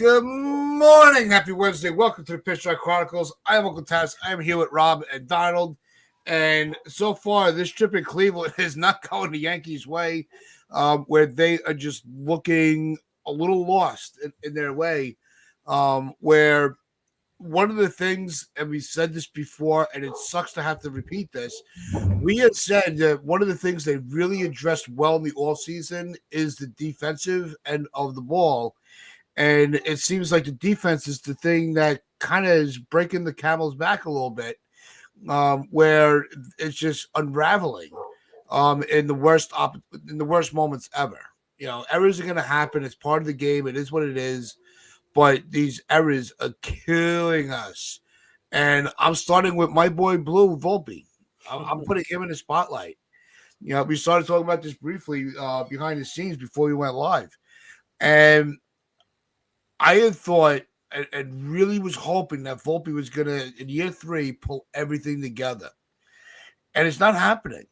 Good morning. Happy Wednesday. Welcome to the Pitch Strike Chronicles. I am Uncle Taz. I am here with Rob and Donald. And so far, this trip in Cleveland is not going the Yankees' way, where they are just looking a little lost in their way. Where one of the things, and we said this before, and it sucks to have to repeat this, we had said that one of the things they really addressed well in the offseason is the defensive end of the ball. And it seems like the defense is the thing that kind of is breaking the camel's back a little bit, where it's just unraveling in the worst moments ever. You know, errors are going to happen. It's part of the game. It is what it is. But these errors are killing us. And I'm starting with my boy Blue Volpe. I'm putting him in the spotlight. You know, we started talking about this briefly behind the scenes before we went live. And I had thought and really was hoping that Volpe was going to, in year 3, pull everything together. And it's not happening,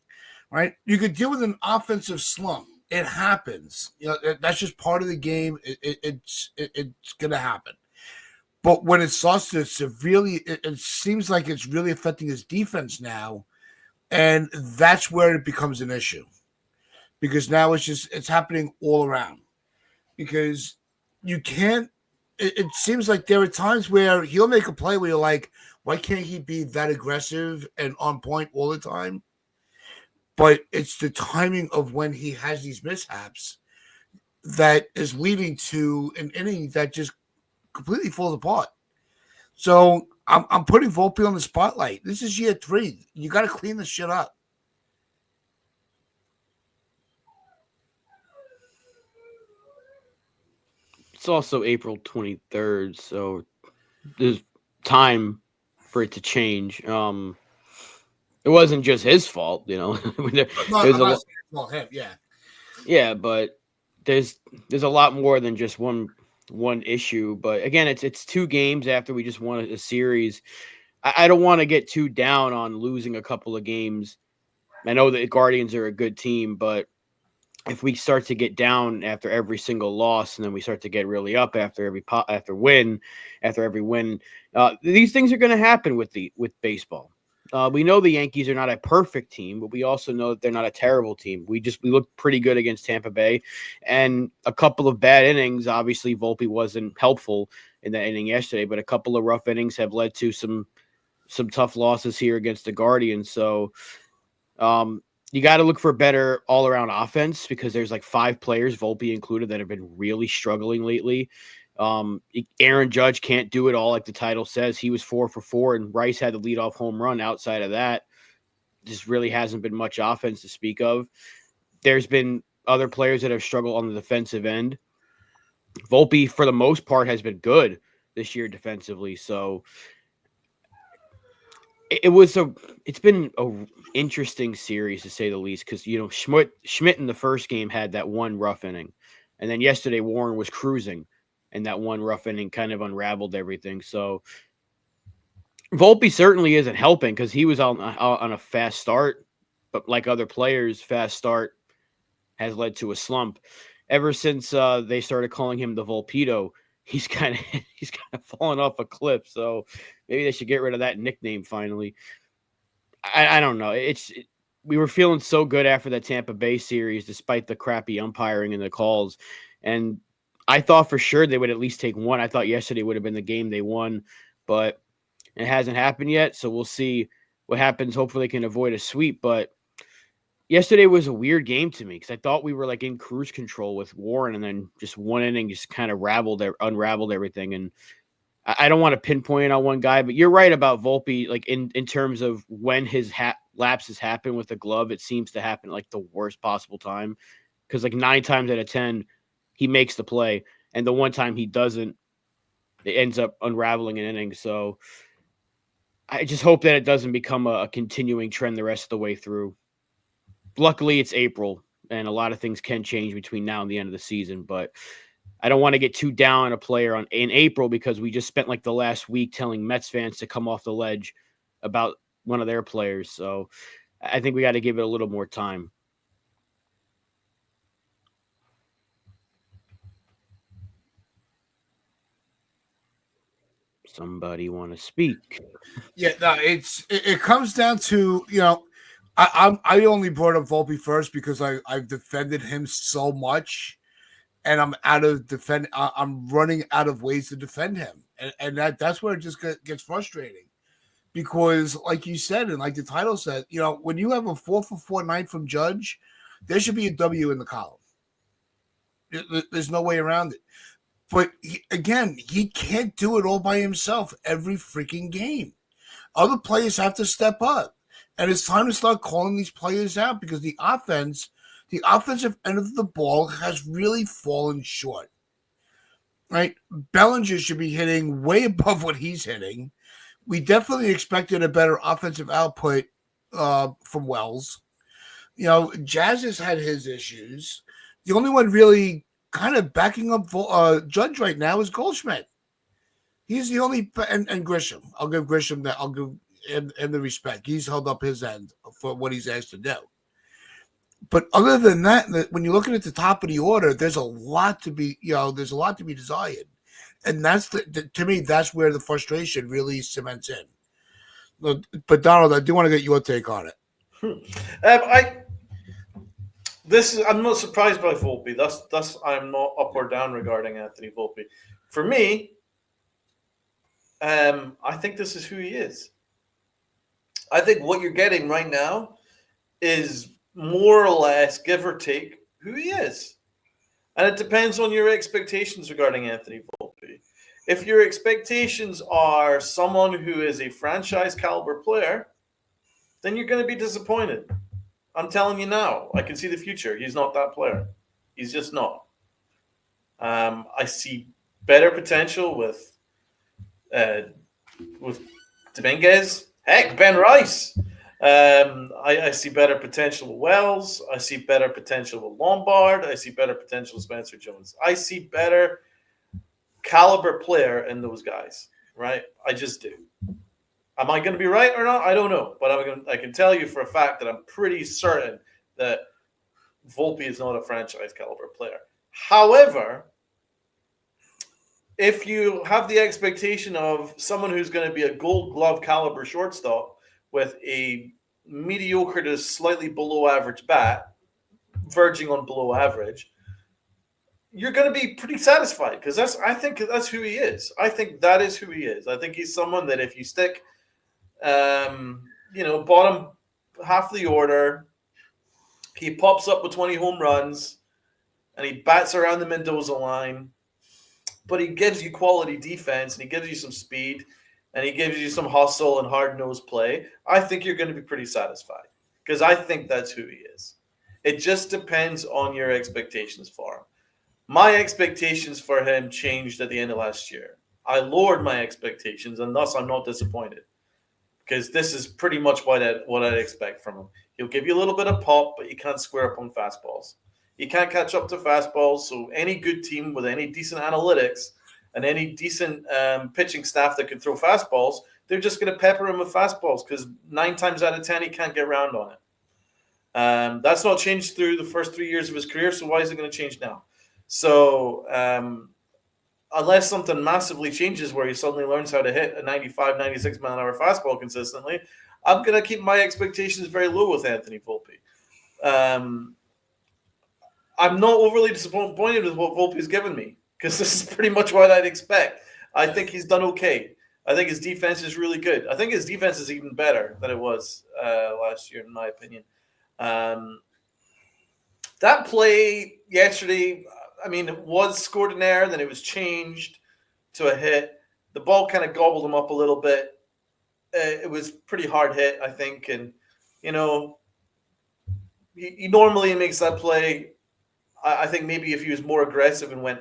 right? You could deal with an offensive slump. It happens. You know, that's just part of the game. It's going to happen. But when it starts to severely, it seems like it's really affecting his defense now. And that's where it becomes an issue. Because now it's happening all around. Because you can't, it seems like there are times where he'll make a play where you're like, why can't he be that aggressive and on point all the time? But it's the timing of when he has these mishaps that is leading to an inning that just completely falls apart. So I'm putting Volpe on the spotlight. This is year 3. You got to clean this shit up. It's also April 23rd, so there's time for it to change. It wasn't just his fault, you know. Yeah, but there's a lot more than just one issue. But again, it's 2 games after we just won a series. I don't want to get too down on losing a couple of games. I know the Guardians are a good team, but if we start to get down after every single loss, and then we start to get really up after every win, these things are going to happen with baseball. We know the Yankees are not a perfect team, but we also know that they're not a terrible team. We looked pretty good against Tampa Bay, and a couple of bad innings. Obviously, Volpe wasn't helpful in that inning yesterday, but a couple of rough innings have led to some tough losses here against the Guardians. So, you got to look for better all-around offense because there's like 5 players, Volpe included, that have been really struggling lately. Aaron Judge can't do it all like the title says. He was 4 for 4, and Rice had the leadoff home run. Outside of that, just really hasn't been much offense to speak of. There's been other players that have struggled on the defensive end. Volpe, for the most part, has been good this year defensively. So it's been a interesting series to say the least, because you know Schmidt in the first game had that one rough inning, and then yesterday Warren was cruising, and that one rough inning kind of unraveled everything. So Volpe certainly isn't helping because he was on a fast start, but like other players, fast start has led to a slump. Ever since they started calling him the Volpedo, he's kind of fallen off a cliff. So maybe they should get rid of that nickname finally. I don't know. We were feeling so good after that Tampa Bay series, despite the crappy umpiring and the calls. And I thought for sure they would at least take one. I thought yesterday would have been the game they won, but it hasn't happened yet. So we'll see what happens. Hopefully they can avoid a sweep. But yesterday was a weird game to me because I thought we were like in cruise control with Warren, and then just one inning just kind of unraveled everything. And I don't want to pinpoint on one guy, but you're right about Volpe. Like in terms of when his lapses happen with the glove, it seems to happen like the worst possible time. Because like 9 times out of 10, he makes the play, and the one time he doesn't, it ends up unraveling an inning. So I just hope that it doesn't become a continuing trend the rest of the way through. Luckily, it's April, and a lot of things can change between now and the end of the season, but I don't want to get too down on a player in April because we just spent like the last week telling Mets fans to come off the ledge about one of their players. So I think we got to give it a little more time. Somebody want to speak? Yeah, no, it comes down to, I only brought up Volpe first because I've defended him so much, and I'm running out of ways to defend him, and that's where it just gets frustrating, because like you said, and like the title said, when you have a 4-for-4 night from Judge, there should be a W in the column. There's no way around it. But again, he can't do it all by himself every freaking game. Other players have to step up. And it's time to start calling these players out, because the offensive end of the ball has really fallen short. Right? Bellinger should be hitting way above what he's hitting. We definitely expected a better offensive output from Wells. Jazz has had his issues. The only one really kind of backing up Judge right now is Goldschmidt. He's the only, and Grisham. I'll give Grisham that. I'll give him the respect. He's held up his end for what he's asked to do. But other than that, when you're looking at the top of the order, there's a lot to be, there's a lot to be desired, and that's to me, that's where the frustration really cements in. But Donald, I do want to get your take on it. I'm not surprised by Volpe. That's I'm not up or down regarding Anthony Volpe. For me, I think this is who he is. I think what you're getting right now is more or less, give or take, who he is. And it depends on your expectations regarding Anthony Volpe. If your expectations are someone who is a franchise caliber player, then you're going to be disappointed. I'm telling you now, I can see the future. He's not that player. He's just not. I see better potential with Dominguez. Heck, Ben Rice. I see better potential with Wells. I see better potential with Lombard. I see better potential with Spencer Jones. I see better caliber player in those guys, right? I just do. Am I going to be right or not? I don't know. But I can tell you for a fact that I'm pretty certain that Volpe is not a franchise caliber player. However, if you have the expectation of someone who's going to be a Gold Glove caliber shortstop with a mediocre to slightly below average bat, verging on below average, you're going to be pretty satisfied, because I think that's who he is. I think that is who he is. I think he's someone that if you stick, bottom half of the order, he pops up with 20 home runs and he bats around the Mendoza line, but he gives you quality defense and he gives you some speed and he gives you some hustle and hard-nosed play. I think you're going to be pretty satisfied, because I think that's who he is. It just depends on your expectations for him. My expectations for him changed at the end of last year. I lowered my expectations, and thus I'm not disappointed, because this is pretty much what I'd expect from him. He'll give you a little bit of pop, but he can't square up on fastballs. He can't catch up to fastballs, so any good team with any decent analytics and any decent pitching staff that can throw fastballs, they're just going to pepper him with fastballs, because 9 times out of 10 he can't get around on it. That's not changed through the first 3 years of his career, so why is it going to change now? So unless something massively changes where he suddenly learns how to hit a 95, 96 mile an hour fastball consistently, I'm going to keep my expectations very low with Anthony Volpe. I'm not overly disappointed with what Volpe's given me, because this is pretty much what I'd expect. I think he's done okay. I think his defense is really good. I think his defense is even better than it was last year, in my opinion. That play yesterday, it was scored in error, then it was changed to a hit. The ball kind of gobbled him up a little bit. It was pretty hard hit, I think. And, he normally makes that play. I think maybe if he was more aggressive and went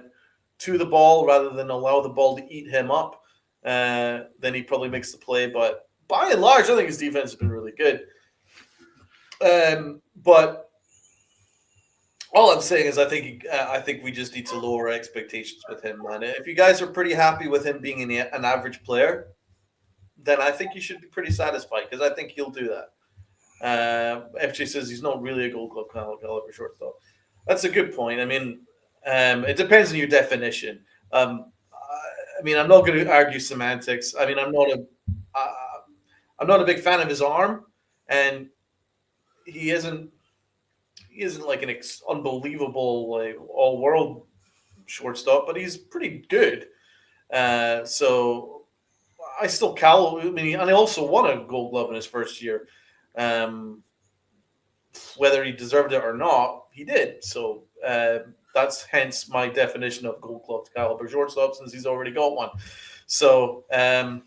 to the ball rather than allow the ball to eat him up, then he probably makes the play. But by and large, I think his defense has been really good. But all I'm saying is I think we just need to lower our expectations with him, man. If you guys are pretty happy with him being an average player, then I think you should be pretty satisfied, because I think he'll do that. FJ says he's not really a Gold Glove caliber shortstop. That's a good point. It depends on your definition. mean, I'm not going to argue semantics. I mean, I'm not a big fan of his arm, and he isn't like an unbelievable like all world shortstop, but he's pretty good. So I still I mean, and he also won a Gold Glove in his first year. Whether he deserved it or not, he did. So that's hence my definition of Gold Glove caliber shortstop, since he's already got one. So it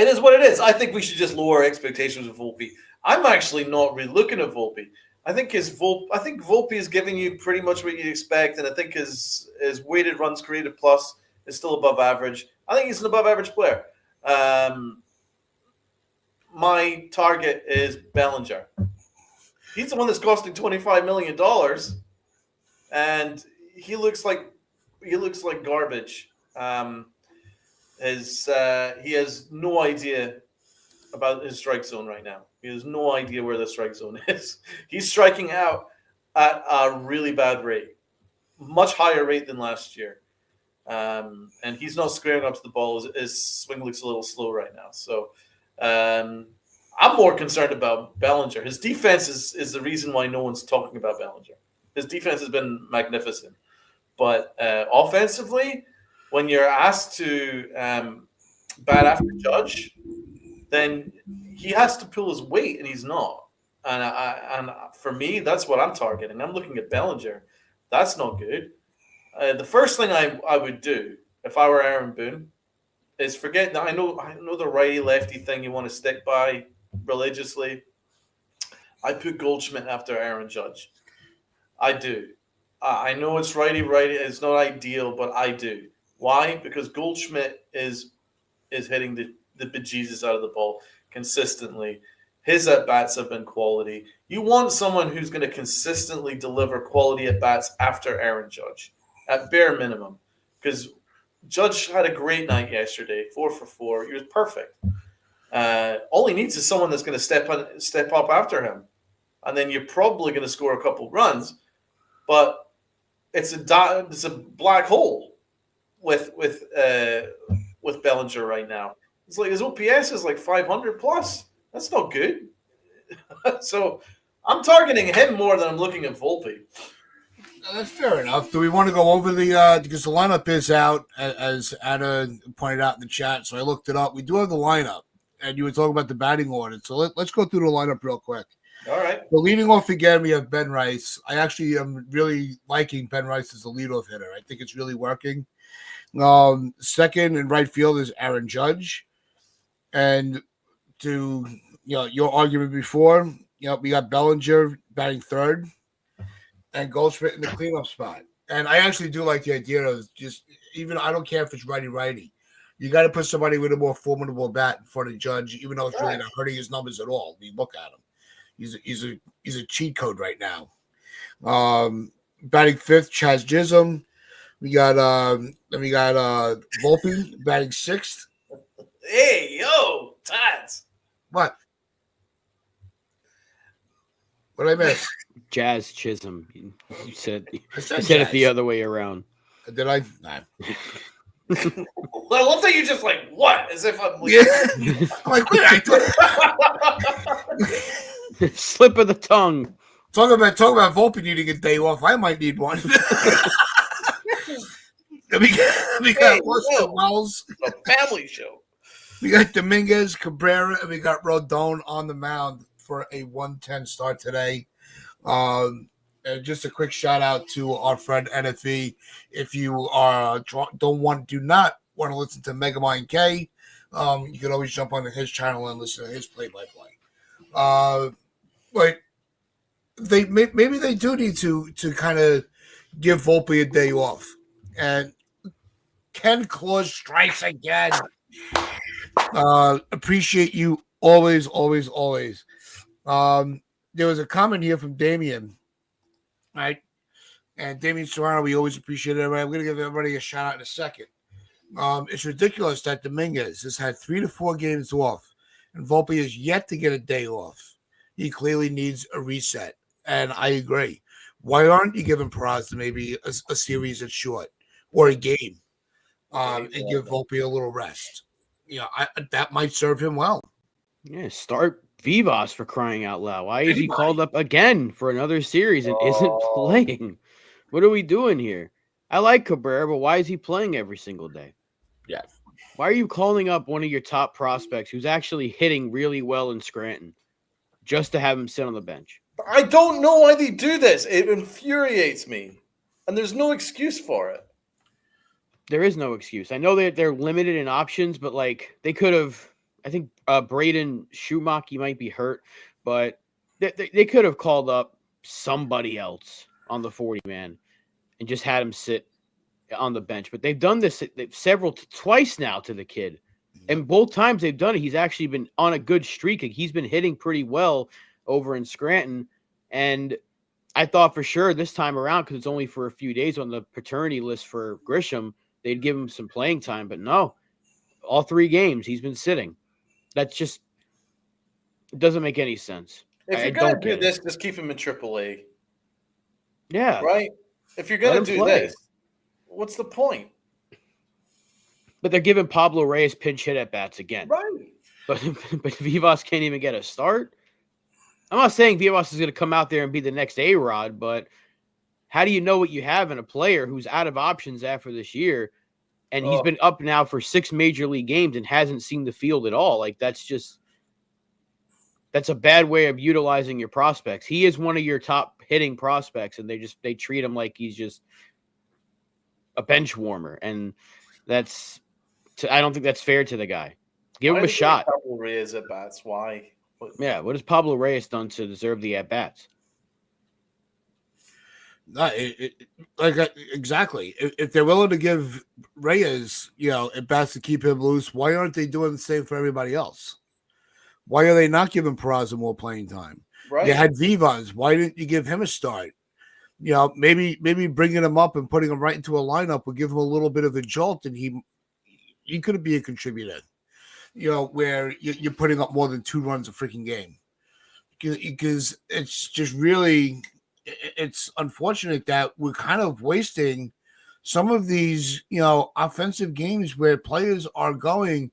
is what it is. I think we should just lower expectations with Volpe. I'm actually not really looking at Volpe. I think Volpe is giving you pretty much what you'd expect, and I think his weighted runs created plus is still above average. I think he's an above average player. My target is Bellinger. He's the one that's costing $25 million, and he looks like garbage. He has no idea about his strike zone right now. He has no idea where the strike zone is. He's striking out at a really bad rate, much higher rate than last year. And he's not squaring up to the ball. His swing looks a little slow right now. So I'm more concerned about Bellinger. His defense is the reason why no one's talking about Bellinger. His defense has been magnificent. But offensively, when you're asked to bat after Judge, then he has to pull his weight, and he's not. And for me, that's what I'm targeting. I'm looking at Bellinger. That's not good. The first thing I would do if I were Aaron Boone is forget that I know the righty-lefty thing you want to stick by religiously. I put Goldschmidt after Aaron Judge. I do. I know it's righty-righty. It's not ideal, but I do. Why? Because Goldschmidt is hitting the bejesus out of the ball consistently. His at-bats have been quality. You want someone who's going to consistently deliver quality at-bats after Aaron Judge, at bare minimum. Because Judge had a great night yesterday, 4 for 4. He was perfect. All he needs is someone that's going to step up after him. And then you're probably going to score a couple runs. But it's a black hole with Bellinger right now. It's like his OPS is like 500 plus. That's not good. So I'm targeting him more than I'm looking at Volpe. That's fair enough. Do we want to go over because the lineup is out, as Anna pointed out in the chat, so I looked it up. We do have the lineup, and you were talking about the batting order. So let's go through the lineup real quick. All right. So leading off again, we have Ben Rice. I actually am really liking Ben Rice as the leadoff hitter. I think it's really working. Second in right field is Aaron Judge. And to your argument before, we got Bellinger batting third and Goldschmidt in the cleanup spot. And I actually do like the idea of just, even I don't care if it's righty. You got to put somebody with a more formidable bat in front of Judge, even though it's really not hurting his numbers at all. I mean, look at him. He's a cheat code right now. Batting fifth, Chaz Chisholm. We got Volpe batting sixth. Hey, yo, Tots. What did I miss? Jazz Chisholm. You said Jazz. it the other way around. Did I? Nah. Well, I love that you just like, what? As if I'm like, I'm like, wait, I thought. Slip of the tongue. Talking about Volpe needing a day off. I might need one. we got Wells. A family show. We got Dominguez, Cabrera, and we got Rodon on the mound for a 110 start today. And just a quick shout out to our friend NFE. If you do not want to listen to Megamind K, you can always jump on his channel and listen to his play-by-play. But maybe they do need to kind of give Volpe a day off. And Ken Claus strikes again. Appreciate you always. There was a comment here from Damien, right? And Damien Serrano, we always appreciate it. I'm going to give everybody a shout out in a second. It's ridiculous that Dominguez has had 3 to 4 games off, and Volpe is yet to get a day off. He clearly needs a reset, and I agree. Why aren't you giving Peraza maybe a series that's short or a game? and give Volpe a little rest. That might serve him well. Yeah, start Vivas for crying out loud. Why is he called up again for another series and isn't playing? What are we doing here? I like Cabrera, but why is he playing every single day? Yeah. Why are you calling up one of your top prospects who's actually hitting really well in Scranton just to have him sit on the bench? I don't know why they do this. It infuriates me. And there's no excuse for it. There is no excuse. I know that they're limited in options, but like they could have. I think Braden Schumacher might be hurt, but they could have called up somebody else on the 40-man and just had him sit on the bench. But they've done this twice now to the kid, and both times they've done it, he's actually been on a good streak. He's been hitting pretty well over in Scranton, and I thought for sure this time around, because it's only for a few days on the paternity list for Grisham, they'd give him some playing time. But no, all 3 games he's been sitting. That's just – it doesn't make any sense. If you're going to do this, just keep him in AAA. Yeah. Right? If you're going to do this, what's the point? But they're giving Pablo Reyes pinch hit at bats again. Right. But Vivas can't even get a start. I'm not saying Vivas is going to come out there and be the next A-Rod, but how do you know what you have in a player who's out of options after this year, and he's been up now for 6 major league games and hasn't seen the field at all? Like, that's a bad way of utilizing your prospects. He is one of your top hitting prospects, and they treat him like he's just a bench warmer, and I don't think that's fair to the guy. Give him a shot. Pablo Reyes at bats. Why? Yeah, what has Pablo Reyes done to deserve the at bats? Exactly. If they're willing to give Reyes, at bats to keep him loose, why aren't they doing the same for everybody else? Why are they not giving Peraza more playing time? Right. You had Vivas. Why didn't you give him a start? Maybe bringing him up and putting him right into a lineup would give him a little bit of a jolt, and he could be a contributor. Where you're putting up more than 2 runs a freaking game, because it's just really, it's unfortunate that we're kind of wasting some of these, offensive games where players are going,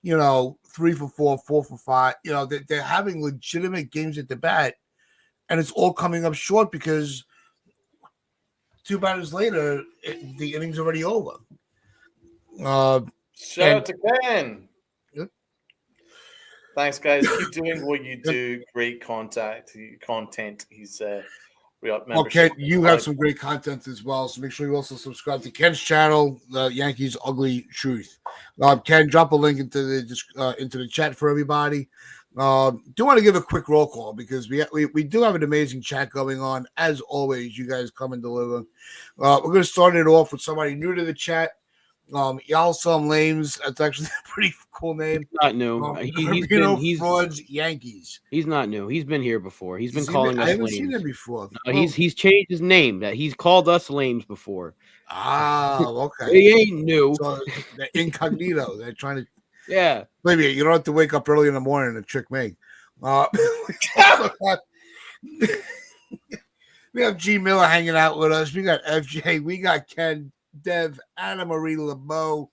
3 for 4, 4 for 5. They're having legitimate games at the bat, and it's all coming up short because 2 batters later, the inning's already over. Shout out to Ken. Thanks, guys. Keep doing what you do. Great content. He's Ken, you have some great content as well, so make sure you also subscribe to Ken's channel, the Yankees Ugly Truth. Ken, drop a link into the chat for everybody. Do want to give a quick roll call because we do have an amazing chat going on. As always, you guys come and deliver. We're going to start it off with somebody new to the chat. Y'all some lames. That's actually a pretty cool name. Not new. He's Frauds Yankees. He's not new. He's been here before. He's been calling us lames. I haven't seen him before. No, he's changed his name. That he's called us lames before. Okay. He ain't new. So they're incognito. They're trying to. Yeah. Maybe you don't have to wake up early in the morning and trick me. We have G Miller hanging out with us. We got FJ. We got Ken, Dev, Anna Marie LeBeau,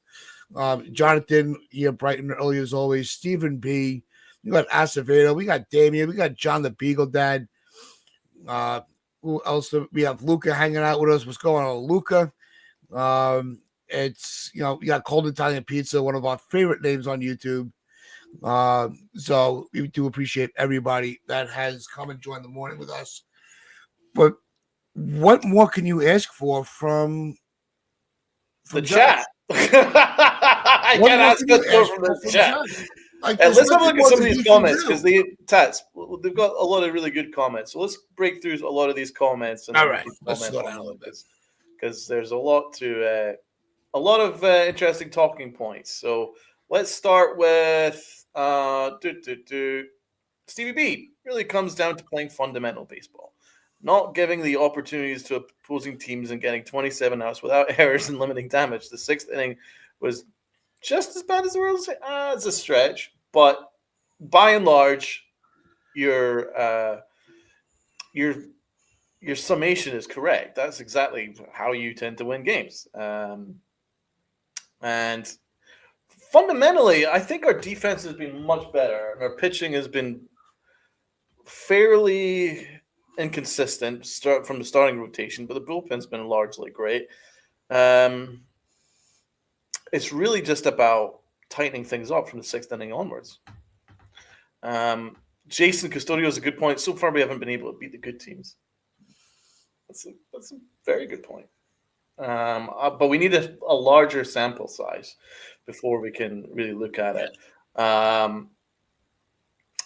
Jonathan here, Brighton early as always, Stephen B. We got Acevedo. We got Damien. We got John the Beagle Dad. Who else? We have Luca hanging out with us. What's going on, Luca? It's, we got Cold Italian Pizza, one of our favorite names on YouTube. So we do appreciate everybody that has come and joined the morning with us. But what more can you ask for from the chat? I can't ask us more from the chat. Let's have a look at some of these comments because they've got a lot of really good comments. So let's break through a lot of these comments. All right, let's slow down a little bit because there's a lot of interesting talking points. So let's start with Stevie B. Really comes down to playing fundamental baseball, not giving the opportunities to opposing teams and getting 27 outs without errors and limiting damage. The 6th inning was just as bad as the world. It's a stretch, but by and large, your summation is correct. That's exactly how you tend to win games. And fundamentally, I think our defense has been much better, and our pitching has been fairly inconsistent from the starting rotation, but the bullpen's been largely great. It's really just about tightening things up from the sixth inning onwards. Jason Custodio is a good point. So far, we haven't been able to beat the good teams. That's a very good point. But we need a larger sample size before we can really look at it.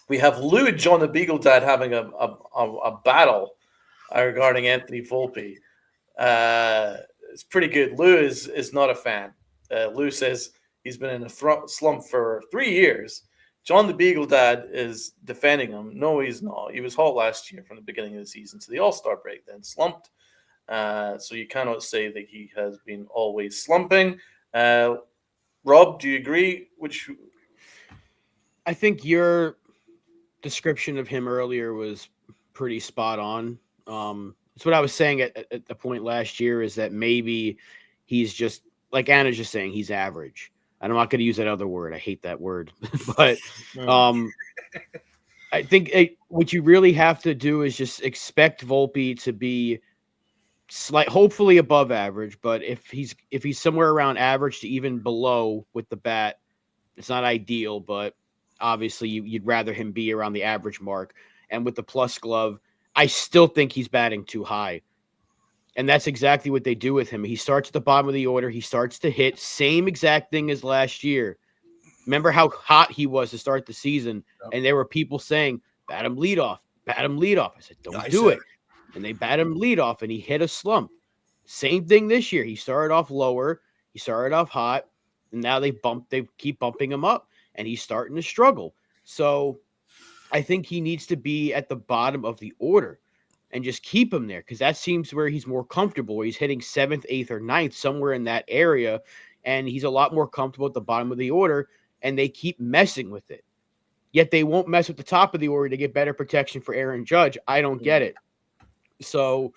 We have Lou and John the Beagle Dad having a battle regarding Anthony Volpe. It's pretty good. Lou is not a fan. Lou says he's been in a slump for 3 years. John the Beagle Dad is defending him. No, he's not. He was hot last year from the beginning of the season to the All-Star break, then slumped. So you cannot say that he has been always slumping. Rob, do you agree? I think your description of him earlier was pretty spot on. It's what I was saying at the point last year is that maybe he's just, like Anna's just saying, he's average. And I'm not going to use that other word. I hate that word. But I think what you really have to do is just expect Volpe to be hopefully above average. But if he's somewhere around average to even below with the bat, it's not ideal. But obviously, you'd rather him be around the average mark. And with the plus glove, I still think he's batting too high. And that's exactly what they do with him. He starts at the bottom of the order. He starts to hit. Same exact thing as last year. Remember how hot he was to start the season? And there were people saying, bat him leadoff, bat him leadoff. I said, don't do it. And they bat him leadoff, and he hit a slump. Same thing this year. He started off lower. He started off hot. And now they keep bumping him up, and he's starting to struggle. So I think he needs to be at the bottom of the order and just keep him there, because that seems where he's more comfortable. He's hitting 7th, 8th, or 9th, somewhere in that area, and he's a lot more comfortable at the bottom of the order, and they keep messing with it. Yet they won't mess with the top of the order to get better protection for Aaron Judge. I don't get it. So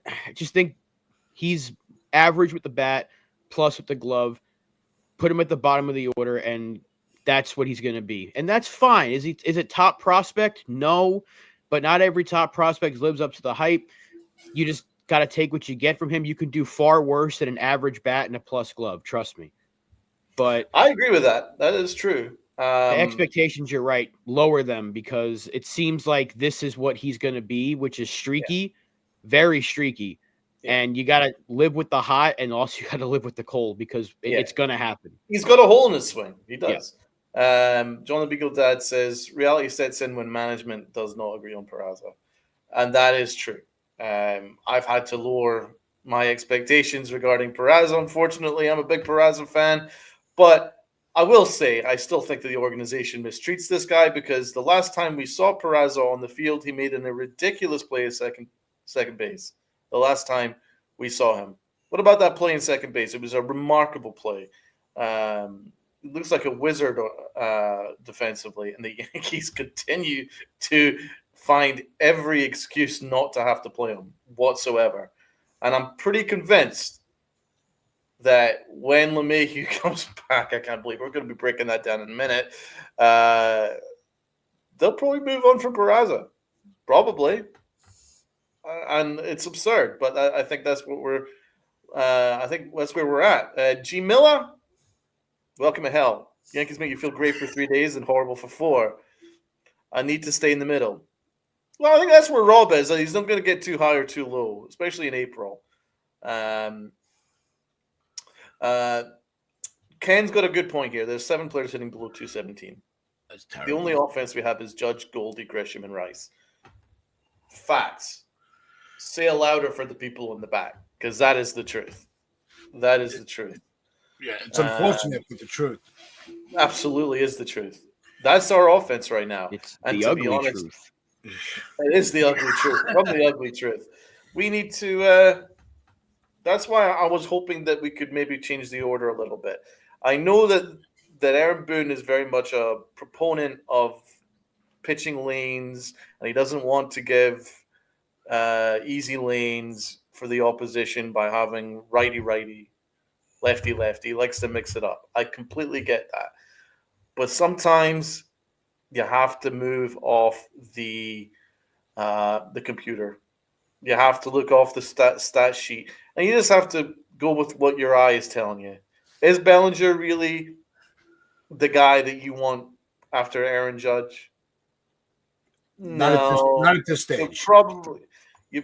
I just think he's average with the bat, plus with the glove. Put him at the bottom of the order, and that's what he's going to be. And that's fine. Is it top prospect? No. But not every top prospect lives up to the hype. You just got to take what you get from him. You can do far worse than an average bat and a plus glove. Trust me. But I agree with that. That is true. The expectations, you're right, lower them, because it seems like this is what he's going to be, which is streaky, very streaky. Yeah. And you got to live with the hot, and also you got to live with the cold, because it's going to happen. He's got a hole in his swing. He does. Yeah. John the Beagle Dad says reality sets in when management does not agree on Peraza, and that is true. I've had to lower my expectations regarding Peraza. Unfortunately, I'm a big Peraza fan, but I will say I still think that the organization mistreats this guy, because the last time we saw Peraza on the field, he made a ridiculous play at second base. The last time we saw him. What about that play in second base? It was a remarkable play. It looks like a wizard defensively, and the Yankees continue to find every excuse not to have to play him whatsoever. And I'm pretty convinced that when LeMahieu comes back, I can't believe we're going to be breaking that down in a minute, they'll probably move on from Peraza. Probably. And it's absurd, but I think that's what I think that's where we're at. G. Miller, welcome to hell. Yankees make you feel great for 3 days and horrible for 4. I need to stay in the middle. Well, I think that's where Rob is. He's not going to get too high or too low, especially in April. Ken's got a good point here. There's 7 players hitting below 217. That's terrible. The only offense we have is Judge, Goldie, Grisham, and Rice. Facts. Say it louder for the people in the back, because that is the truth. That is the truth. Yeah, it's unfortunate, but the truth. Absolutely is the truth. That's our offense right now. It's and the to ugly be honest, truth. It is the ugly truth. From the ugly truth. We need to that's why I was hoping that we could maybe change the order a little bit. I know that Aaron Boone is very much a proponent of pitching lanes, and he doesn't want to give easy lanes for the opposition by having righty-righty lefty, likes to mix it up. I completely get that. But sometimes you have to move off the computer. You have to look off the stat sheet, and you just have to go with what your eye is telling you. Is Bellinger really the guy that you want after Aaron Judge? Not No. at this You stage.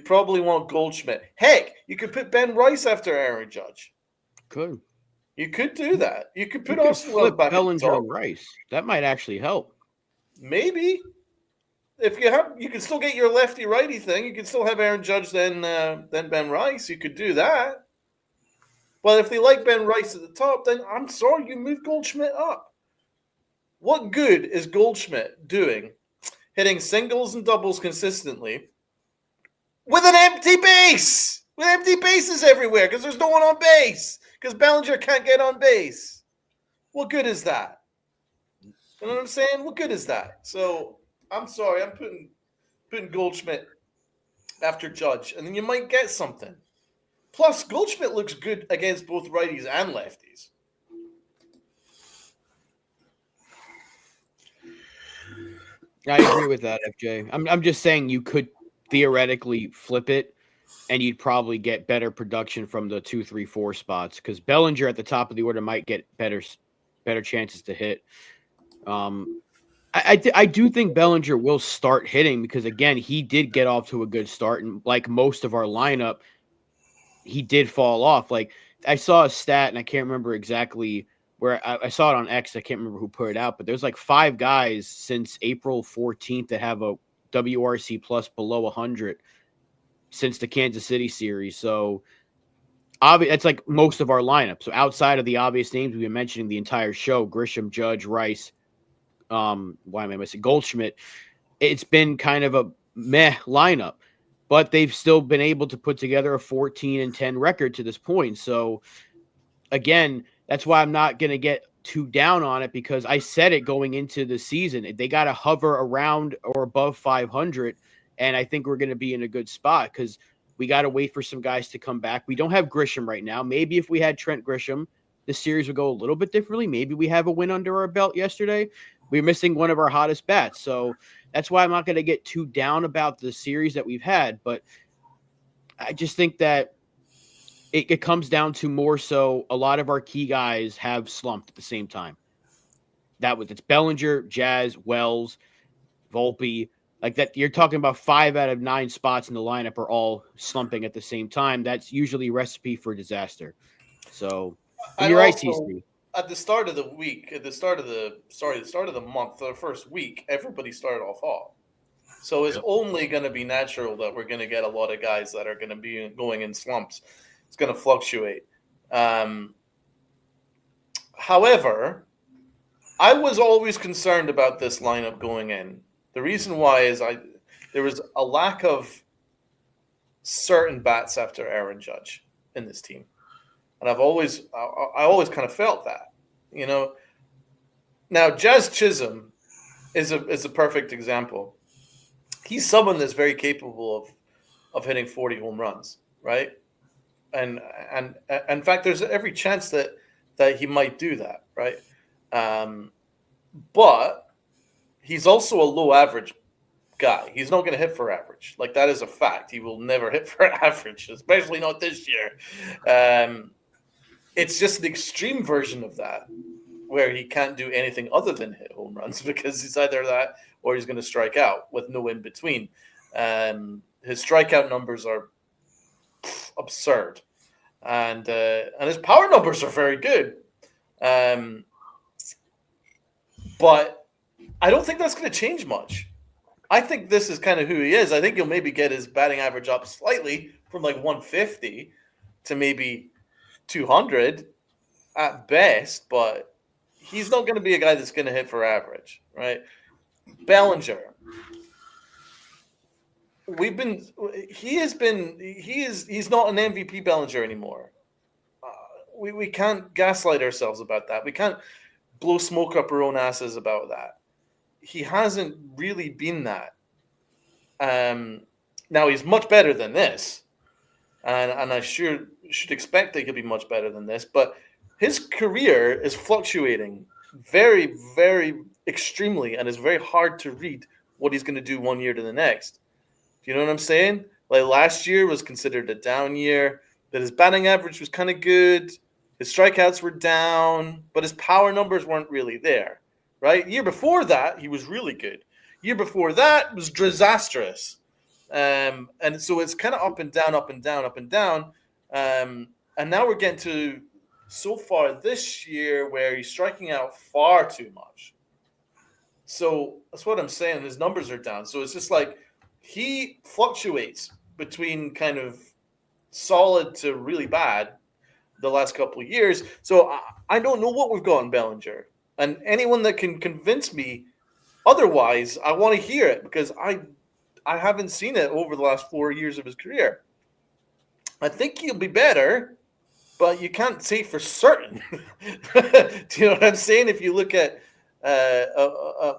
probably want Goldschmidt. Heck, you could put Ben Rice after Aaron Judge. Could. You could do that. You could put You could Austin Wells flip back at the Bellinger top. and Rice. That might actually help. Maybe. If you can still get your lefty righty thing. You can still have Aaron Judge then Ben Rice. You could do that. But if they like Ben Rice at the top, then I'm sorry, you move Goldschmidt up. What good is Goldschmidt doing, hitting singles and doubles consistently with an empty base? With empty bases everywhere because there's no one on base. Because Bellinger can't get on base. What good is that? You know what I'm saying? What good is that? So I'm sorry, I'm putting Goldschmidt after Judge, and then you might get something. Plus, Goldschmidt looks good against both righties and lefties. I agree with that, FJ. I'm just saying you could theoretically flip it, and you'd probably get better production from the 2, 3, 4 spots because Bellinger at the top of the order might get better chances to hit. I do think Bellinger will start hitting because, again, he did get off to a good start. And like most of our lineup, he did fall off. Like I saw a stat, and I can't remember exactly where I saw it on X. I can't remember who put it out, but there's like 5 guys since April 14th that have a WRC plus below 100 since the Kansas City series. So that's like most of our lineup. So outside of the obvious names we've been mentioning the entire show, Grisham, Judge, Rice, why am I missing Goldschmidt? It's been kind of a meh lineup, but they've still been able to put together a 14-10 record to this point. So again, that's why I'm not going to get too down on it because I said it going into the season. They got to hover around or above 500, and I think we're going to be in a good spot because we got to wait for some guys to come back. We don't have Grisham right now. Maybe if we had Trent Grisham, the series would go a little bit differently. Maybe we have a win under our belt yesterday. We're missing one of our hottest bats. So that's why I'm not going to get too down about the series that we've had. But I just think that it comes down to more so a lot of our key guys have slumped at the same time. It's Bellinger, Jazz, Wells, Volpe. Like that, you're talking about 5 out of 9 spots in the lineup are all slumping at the same time. That's usually a recipe for disaster. So you're right, TC. At the start of the week, the start of the month, the first week, everybody started off hot. So it's only going to be natural that we're going to get a lot of guys that are going to be going in slumps. It's going to fluctuate. However, I was always concerned about this lineup going in. The reason why is there was a lack of certain bats after Aaron Judge in this team. And I always kind of felt that, you know. Now, Jazz Chisholm is a perfect example. He's someone that's very capable of hitting 40 home runs, right? And in fact, there's every chance that he might do that, right? But he's also a low average guy. He's not going to hit for average. Like, that is a fact. He will never hit for average, especially not this year. It's just an extreme version of that where he can't do anything other than hit home runs because he's either that or he's going to strike out with no in between. His strikeout numbers are absurd. And his power numbers are very good. But I don't think that's going to change much. I think this is kind of who he is. I think he'll maybe get his batting average up slightly from like 150 to maybe 200 at best, but he's not going to be a guy that's going to hit for average, right? Bellinger. He's not an MVP Bellinger anymore. We can't gaslight ourselves about that. We can't blow smoke up our own asses about that. He hasn't really been that. Now he's much better than this, and I should expect that he'll be much better than this. But his career is fluctuating very, very extremely, and it's very hard to read what he's going to do 1 year to the next. Do you know what I'm saying? Like last year was considered a down year, that his batting average was kind of good. His strikeouts were down, but his power numbers weren't really there, right? Year before that, he was really good. Year before that was disastrous. And so it's kind of up and down, up and down, up and down. And now we're getting to so far this year where he's striking out far too much. So that's what I'm saying. His numbers are down. So it's just like he fluctuates between kind of solid to really bad the last couple of years. So I don't know what we've got in Bellinger. And anyone that can convince me otherwise, I want to hear it, because I haven't seen it over the last 4 years of his career. I think he'll be better, but you can't say for certain. Do you know what I'm saying? If you look at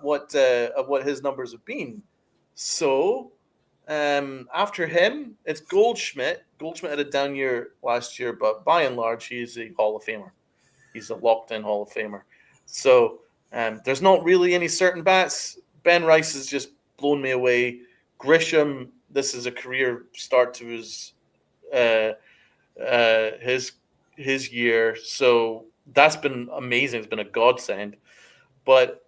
what his numbers have been. So after him, it's Goldschmidt. Goldschmidt had a down year last year, but by and large, he's a Hall of Famer. He's a locked-in Hall of Famer. So there's not really any certain bats. Ben Rice has just blown me away. Grisham, this is a career start to his year. So that's been amazing. It's been a godsend. But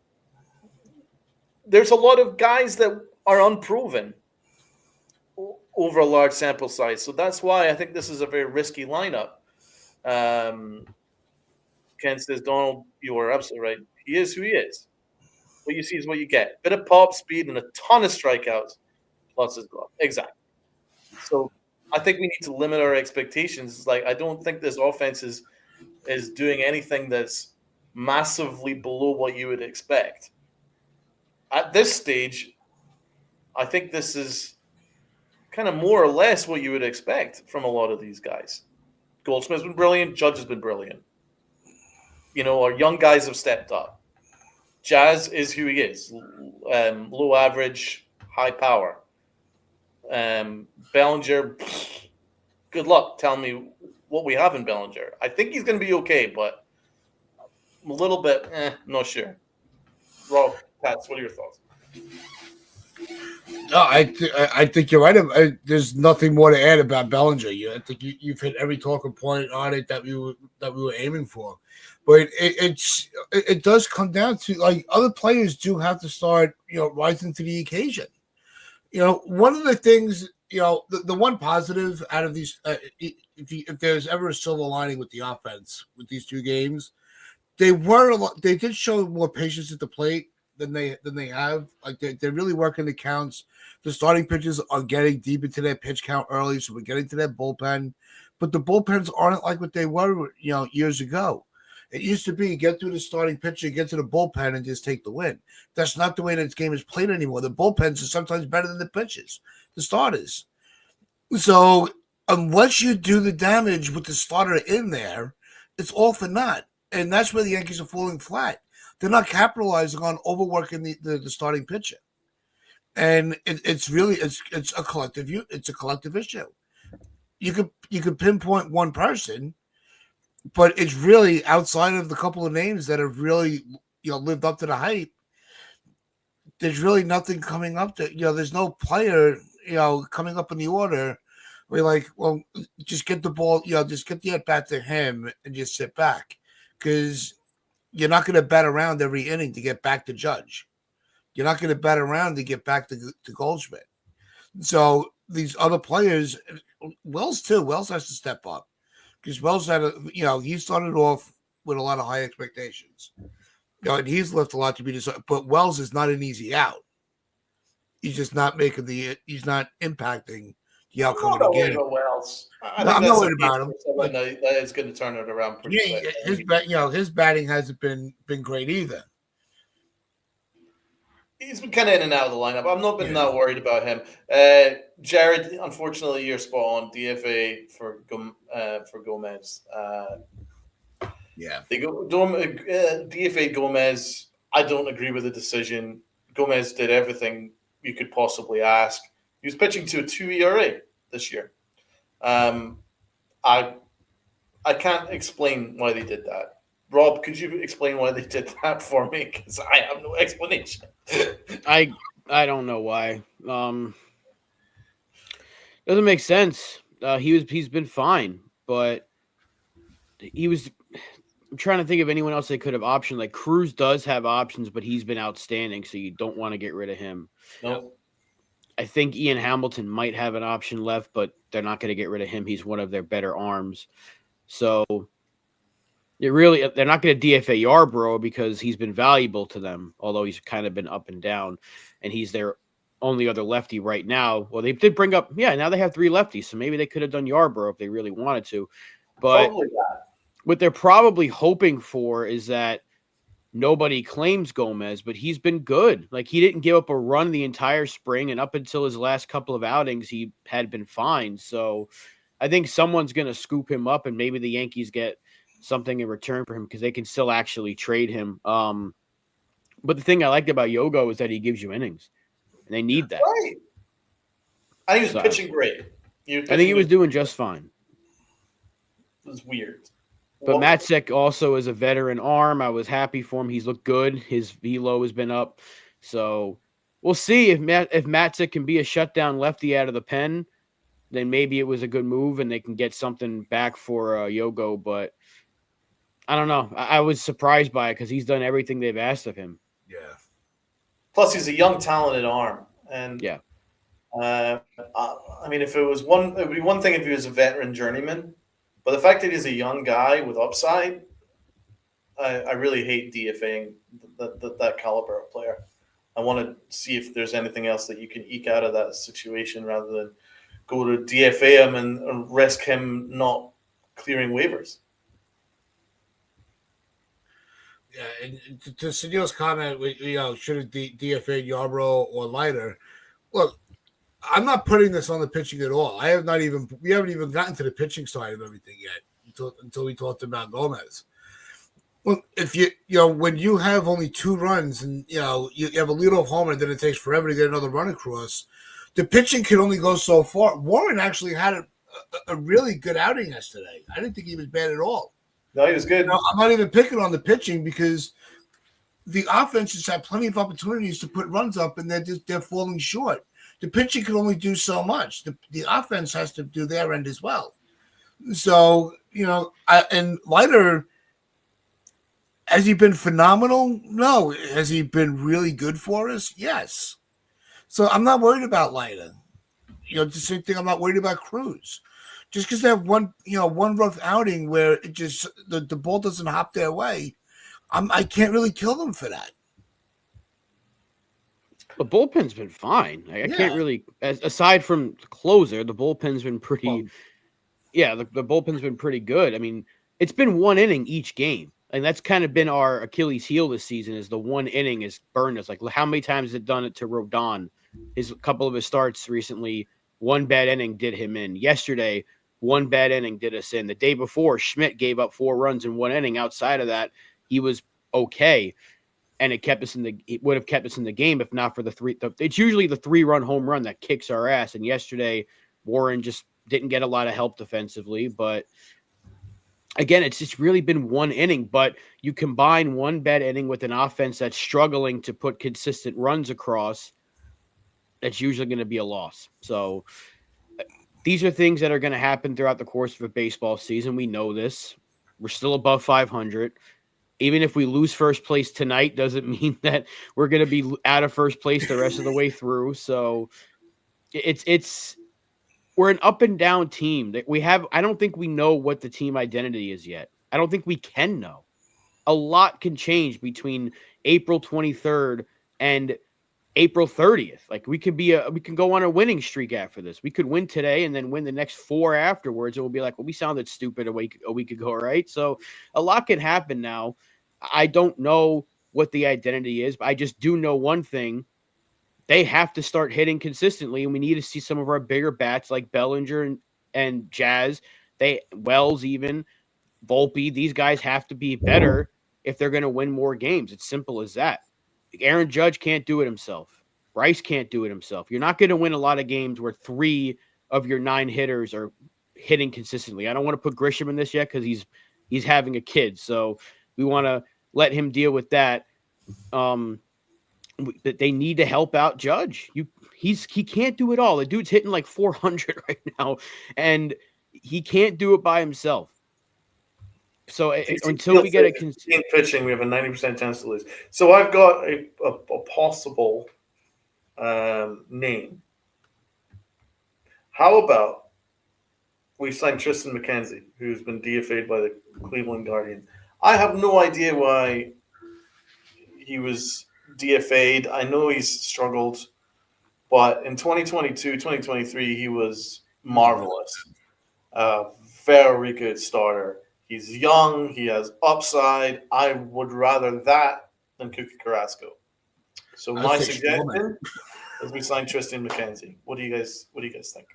there's a lot of guys that are unproven over a large sample size. So that's why I think this is a very risky lineup. Ken says, Donald, you are absolutely right. He is who he is. What you see is what you get. Bit of pop speed and a ton of strikeouts plus his glove. Exactly. So I think we need to limit our expectations. Like, I don't think this offense is doing anything that's massively below what you would expect. At this stage, I think this is kind of more or less what you would expect from a lot of these guys. Goldschmidt's been brilliant. Judge has been brilliant. You know, our young guys have stepped up. Jazz is who he is. Low average, high power. Bellinger, good luck telling me what we have in Bellinger. I think he's going to be okay, but I'm a little bit, not sure. Rob, Pats, what are your thoughts? No, I think you're right. There's nothing more to add about Bellinger. I think you've hit every talking point on it that we were aiming for. But it does come down to, like, other players do have to start, rising to the occasion. One of the things, the one positive out of these, if there's ever a silver lining with the offense with these two games, they did show more patience at the plate than they have. Like, they're really working the counts. The starting pitchers are getting deep into their pitch count early, so we're getting to that bullpen. But the bullpens aren't like what they were, years ago. It used to be get through the starting pitcher, get to the bullpen, and just take the win. That's not the way this game is played anymore. The bullpens are sometimes better than the pitchers, the starters. So unless you do the damage with the starter in there, it's all for naught. And that's where the Yankees are falling flat. They're not capitalizing on overworking the starting pitcher. And it's a collective issue. You could pinpoint one person, but it's really outside of the couple of names that have really, lived up to the hype. There's really nothing coming up to, there's no player, coming up in the order. We're like, well, just get the ball, just get the at bat to him and just sit back, because you're not going to bat around every inning to get back to Judge. You're not going to bat around to get back to Goldschmidt. So these other players, Wells too. Wells has to step up, because Wells he started off with a lot of high expectations. And he's left a lot to be decided. But Wells is not an easy out. He's just not he's not impacting the outcome of the game. Wells. I'm not worried about him. That is going to turn it around pretty quick. His batting hasn't been great either. He's been kind of in and out of the lineup. I've not been that worried about him. Jared, unfortunately, you're spot on. DFA for Gomez. They go DFA Gomez. I don't agree with the decision. Gomez did everything you could possibly ask. He was pitching to a 2 ERA this year. I I can't explain why they did that. Rob, could you explain why they did that for me? Because I have no explanation. I don't know why. Doesn't make sense. He's been fine, but he was. I'm trying to think of anyone else they could have optioned. Like Cruz does have options, but he's been outstanding, so you don't want to get rid of him. No. I think Ian Hamilton might have an option left, but they're not going to get rid of him. He's one of their better arms. So they're not going to DFA Yarbrough because he's been valuable to them, although he's kind of been up and down, and he's their only other lefty right now. Well, they did bring up, now they have 3 lefties, so maybe they could have done Yarbrough if they really wanted to. But Probably that. What they're probably hoping for is that nobody claims Gomez, but he's been good. Like, he didn't give up a run the entire spring, and up until his last couple of outings, he had been fine. So I think someone's going to scoop him up, and maybe the Yankees get something in return for him because they can still actually trade him. But the thing I liked about Yogo is that he gives you innings, and they need that. Right. I think he was pitching great. I think he was doing just fine. It was weird. But Matzek also is a veteran arm. I was happy for him. He's looked good. His velo has been up. So we'll see if Matzek can be a shutdown lefty out of the pen, then maybe it was a good move and they can get something back for Yogo. But I don't know. I was surprised by it because he's done everything they've asked of him. Yeah. Plus, he's a young, talented arm. And yeah. I mean, it would be one thing if he was a veteran journeyman. But the fact that he's a young guy with upside, I really hate DFAing that caliber of player. I want to see if there's anything else that you can eke out of that situation rather than go to DFA him and risk him not clearing waivers. Yeah, and to Sunil's comment, should have DFA'd Yarbrough or Leiter. Look, I'm not putting this on the pitching at all. We haven't even gotten to the pitching side of everything yet until we talked about Gomez. Well, if when you have only 2 runs and you have a leadoff homer, and then it takes forever to get another run across, the pitching can only go so far. Warren actually had a really good outing yesterday. I didn't think he was bad at all. No, he was good. I'm not even picking on the pitching because the offenses have plenty of opportunities to put runs up, and they're falling short. The pitching can only do so much. The offense has to do their end as well. So, and Leiter, has he been phenomenal? No. Has he been really good for us? Yes. So I'm not worried about Leiter. The same thing I'm not worried about Cruz. Just because they have one rough outing where it just the ball doesn't hop their way, I can't really kill them for that. The bullpen's been fine. I can't really, aside from the closer, the bullpen's been pretty. The bullpen's been pretty good. I mean, it's been 1 inning each game, and that's kind of been our Achilles heel this season. Is the 1 inning has burned us. Like, how many times has it done it to Rodon? His couple of his starts recently, 1 bad inning did him in. Yesterday, 1 bad inning did us in. The day before, Schmidt gave up 4 runs in 1 inning. Outside of that, he was okay. And it would have kept us in the game if not for it's usually the 3-run home run that kicks our ass. And yesterday, Warren just didn't get a lot of help defensively. But again, it's just really been 1 inning. But you combine 1 bad inning with an offense that's struggling to put consistent runs across, that's usually going to be a loss. So these are things that are going to happen throughout the course of a baseball season. We know this. We're still above 500. Even if we lose first place tonight, doesn't mean that we're going to be out of first place the rest of the way through. So we're an up and down team that I don't think we know what the team identity is yet. I don't think we can know. A lot can change between April 23rd and April 30th. Like, we can go on a winning streak after this. We could win today and then win the next 4 afterwards. And we'll be like, well, we sounded stupid a week ago, right? So a lot can happen now. I don't know what the identity is, but I just do know one thing. They have to start hitting consistently, and we need to see some of our bigger bats like Bellinger and Jazz, Wells even, Volpe. These guys have to be better if they're going to win more games. It's simple as that. Aaron Judge can't do it himself. Bryce can't do it himself. You're not going to win a lot of games where 3 of your 9 hitters are hitting consistently. I don't want to put Grisham in this yet because he's having a kid, so we want to let him deal with that. That they need to help out Judge. He can't do it all. The dude's hitting like 400 right now, and he can't do it by himself. So until we get a in pitching, we have a 90% chance to lose. So I've got a possible name. How about we sign Tristan McKenzie, who's been DFA'd by the Cleveland Guardians? I have no idea why he was DFA'd. I know he's struggled, but in 2022, 2023, he was marvelous. Very good starter. He's young. He has upside. I would rather that than Cookie Carrasco. So my suggestion is we sign Tristan McKenzie. What do you guys think?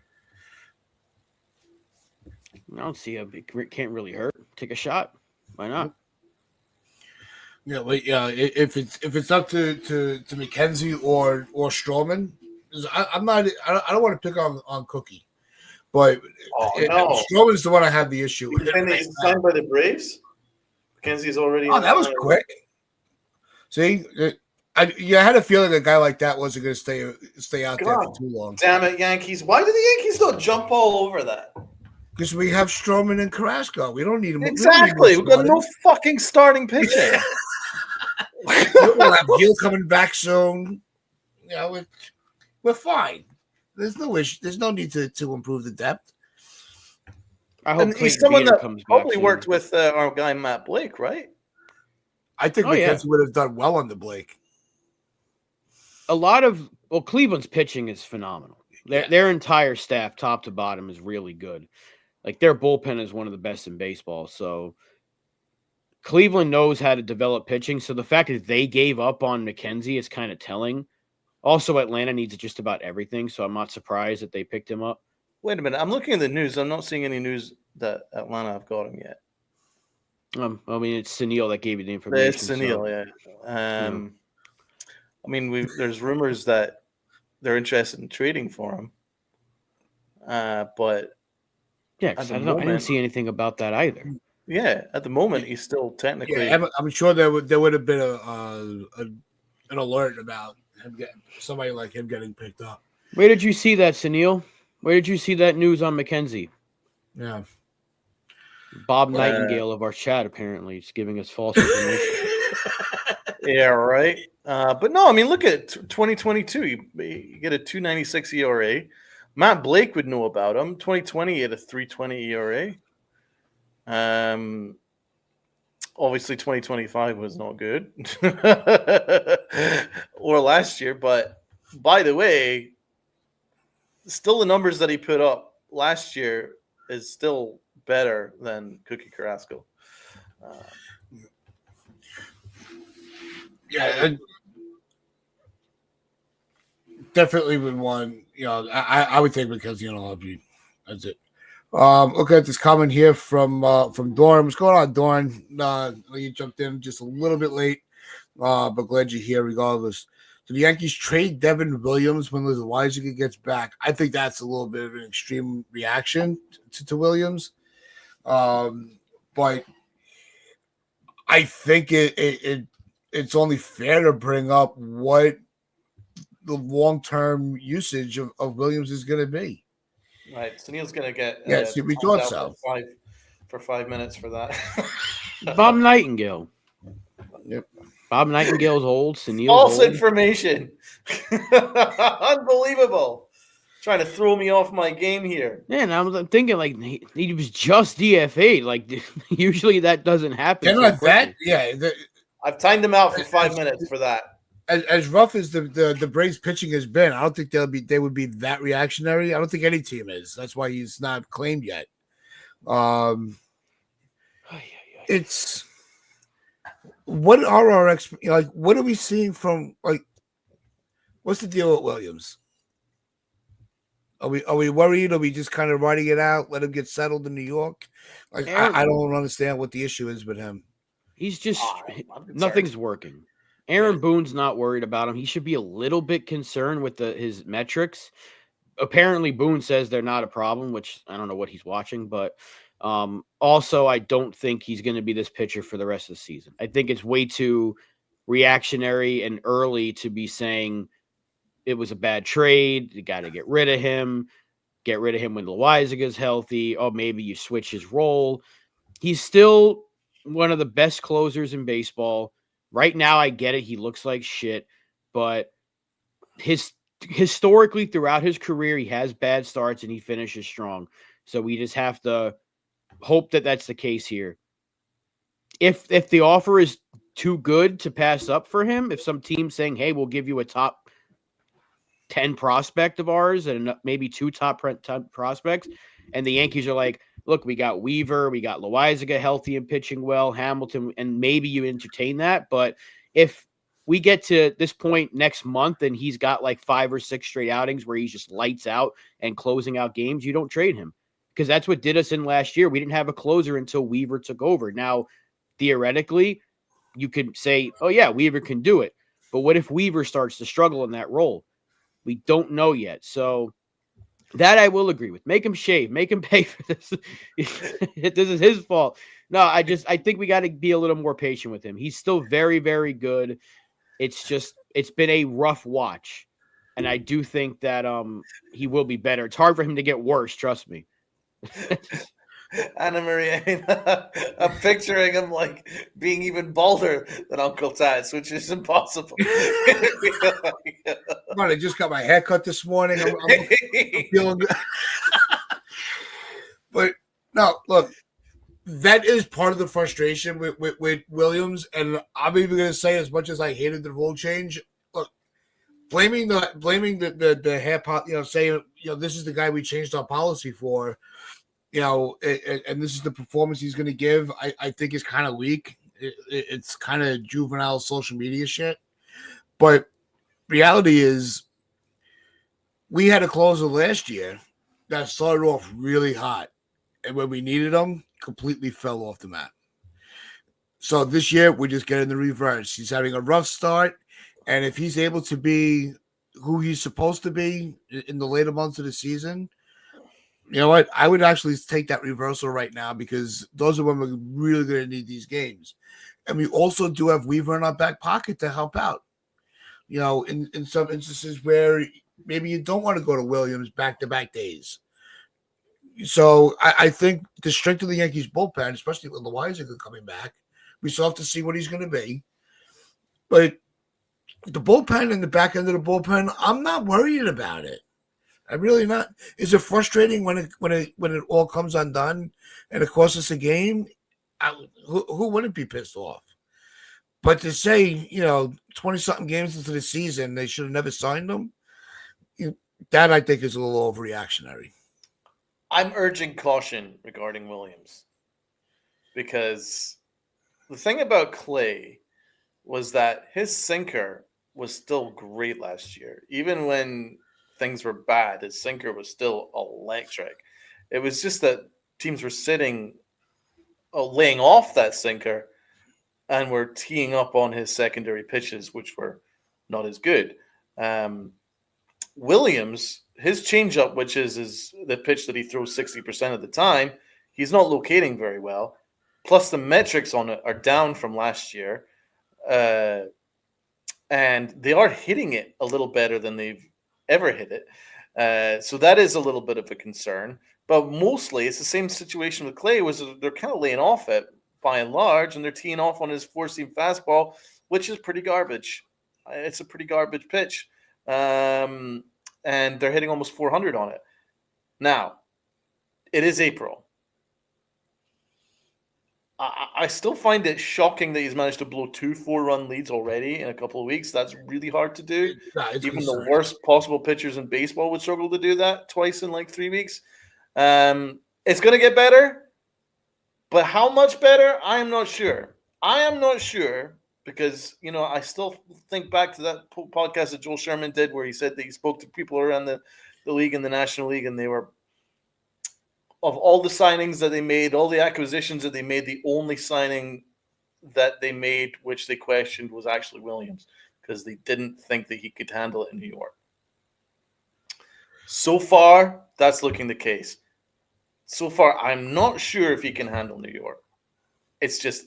I don't see it can't really hurt. Take a shot. Why not? Yeah, if it's up to McKenzie or Stroman, I don't want to pick on Cookie, but Stroman's the one I have the issue with. And he's signed by the Braves. McKenzie's already. Oh, that was quick. See, I had a feeling a guy like that wasn't going to stay out there for too long. Damn it, Yankees! Why do the Yankees not jump all over that? Because we have Stroman and Carrasco. We don't need them. Exactly. We've got no fucking starting pitching. We'll have Gil coming back soon. You know, we're fine. There's no issue. There's no need to improve the depth. I hope he's someone that probably worked with our guy Matt Blake, right? I think McKenzie would have done well under Blake. Cleveland's pitching is phenomenal. Their entire staff, top to bottom, is really good. Like, their bullpen is one of the best in baseball. So Cleveland knows how to develop pitching. So the fact that they gave up on McKenzie is kind of telling. Also, Atlanta needs just about everything, so I'm not surprised that they picked him up. Wait a minute. I'm looking at the news. I'm not seeing any news that Atlanta have got him yet. I mean, it's Sunil that gave you the information. It's Sunil, yeah. I mean, there's rumors that they're interested in trading for him. But yeah, I didn't see anything about that either. Yeah, at the moment, he's still technically. Yeah, I'm sure there would have been an alert about him somebody like him getting picked up. Where did you see that, Sunil? Where did you see that news on McKenzie? Yeah, Bob Nightingale of our chat apparently is giving us false information. Yeah, right. But no, I mean, look at 2022. You get a 2.96 ERA. Matt Blake would know about him. 2020, he had a 3.20 ERA. Obviously 2025 was not good or last year, but by the way, still the numbers that he put up last year is still better than Cookie Carrasco. Definitely would want, I would think because, that's it. Look at this comment here from Dorn. What's going on, Dorn? You jumped in just a little bit late, but glad you're here regardless. Do the Yankees trade Devin Williams when Loaizaga gets back? I think that's a little bit of an extreme reaction to Williams. But I think it's only fair to bring up what the long-term usage of Williams is going to be. Right. So Neil's going to get we thought so. For 5 minutes for that. Bob Nightingale. Yep. Bob Nightingale's old. Sunil's false old. Information. Unbelievable. Trying to throw me off my game here. Yeah, and I'm thinking like he was just DFA'd. Like usually that doesn't happen. I've timed him out for 5 minutes for that. As rough as the Braves pitching has been, I don't think they would be that reactionary. I don't think any team is. That's why he's not claimed yet. It's what are our what are we seeing from what's the deal with Williams? Are we worried? Are we just kind of riding it out? Let him get settled in New York? I don't understand what the issue is with him. He's just nothing's working. Aaron Boone's not worried about him. He should be a little bit concerned with his metrics, apparently Boone says they're not a problem, which I don't know what he's watching, but also I don't think he's going to be this pitcher for the rest of the season. I think it's way too reactionary and early to be saying it was a bad trade. You got to get rid of him. Get rid of him when Loaizaga healthy. Oh, maybe you switch his role. He's still one of the best closers in baseball. Right now, I get it. He looks like shit, but historically throughout his career, he has bad starts and he finishes strong. So we just have to hope that that's the case here. If the offer is too good to pass up for him, if some team's saying, "Hey, we'll give you a top 10 prospect of ours and maybe 2 top prospects," and the Yankees are like, "Look, we got Weaver, we got Loaizaga healthy and pitching well, Hamilton," and maybe you entertain that. But if we get to this point next month and he's got like 5 or 6 straight outings where he's just lights out and closing out games, you don't trade him, because that's what did us in last year. We didn't have a closer until Weaver took over. Now, theoretically, you could say, "Oh yeah, Weaver can do it." But what if Weaver starts to struggle in that role? We don't know yet. So that I will agree with. Make him shave. Make him pay for this. This is his fault. No, I think we got to be a little more patient with him. He's still very, very good. It's been a rough watch. And I do think that he will be better. It's hard for him to get worse, trust me. Anna Maria, I'm picturing him like being even balder than Uncle Taz, which is impossible. I just got my hair cut this morning. I'm feeling good. But no, look, that is part of the frustration with Williams. And I'm even going to say, as much as I hated the rule change, look, blaming the hair, saying, this is the guy we changed our policy for, and this is the performance he's going to give, I think is kind of weak. It's kind of juvenile social media shit. But reality is, we had a closer last year that started off really hot. And when we needed him, completely fell off the map. So this year, we're just getting the reverse. He's having a rough start. And if he's able to be who he's supposed to be in the later months of the season, you know what? I would actually take that reversal right now, because those are when we're really going to need these games. And we also do have Weaver in our back pocket to help out. In some instances where maybe you don't want to go to Williams back-to-back days. So I think the strength of the Yankees bullpen, especially with Loaizaga coming back, we still have to see what he's going to be. But the bullpen and the back end of the bullpen, I'm not worried about it. I'm really not. Is it frustrating when it all comes undone and it costs us a game? Who wouldn't be pissed off? But to say, 20-something games into the season, they should have never signed them, that I think is a little overreactionary. I'm urging caution regarding Williams, because the thing about Clay was that his sinker was still great last year. Even when things were bad, his sinker was still electric. It was just that teams were laying off that sinker and were teeing up on his secondary pitches, which were not as good. Williams, his changeup, which is the pitch that he throws 60% of the time, he's not locating very well. Plus, the metrics on it are down from last year. And they are hitting it a little better than they've ever hit it. So that is a little bit of a concern. But mostly, it's the same situation with Clay, was they're kind of laying off it by and large, and they're teeing off on his four-seam fastball, which is pretty garbage. It's a pretty garbage pitch. And they're hitting almost 400 on it. Now, it is April. I still find it shocking that he's managed to blow 2 4-run leads already in a couple of weeks. That's really hard to do. Even the worst possible pitchers in baseball would struggle to do that twice in like 3 weeks. It's going to get better, but how much better? I am not sure. Because, I still think back to that podcast that Joel Sherman did where he said that he spoke to people around the league and the National League, and they were, of all the signings that they made, all the acquisitions that they made, the only signing that they made, which they questioned, was actually Williams, because they didn't think that he could handle it in New York. So far, that's looking the case. So far, I'm not sure if he can handle New York. It's just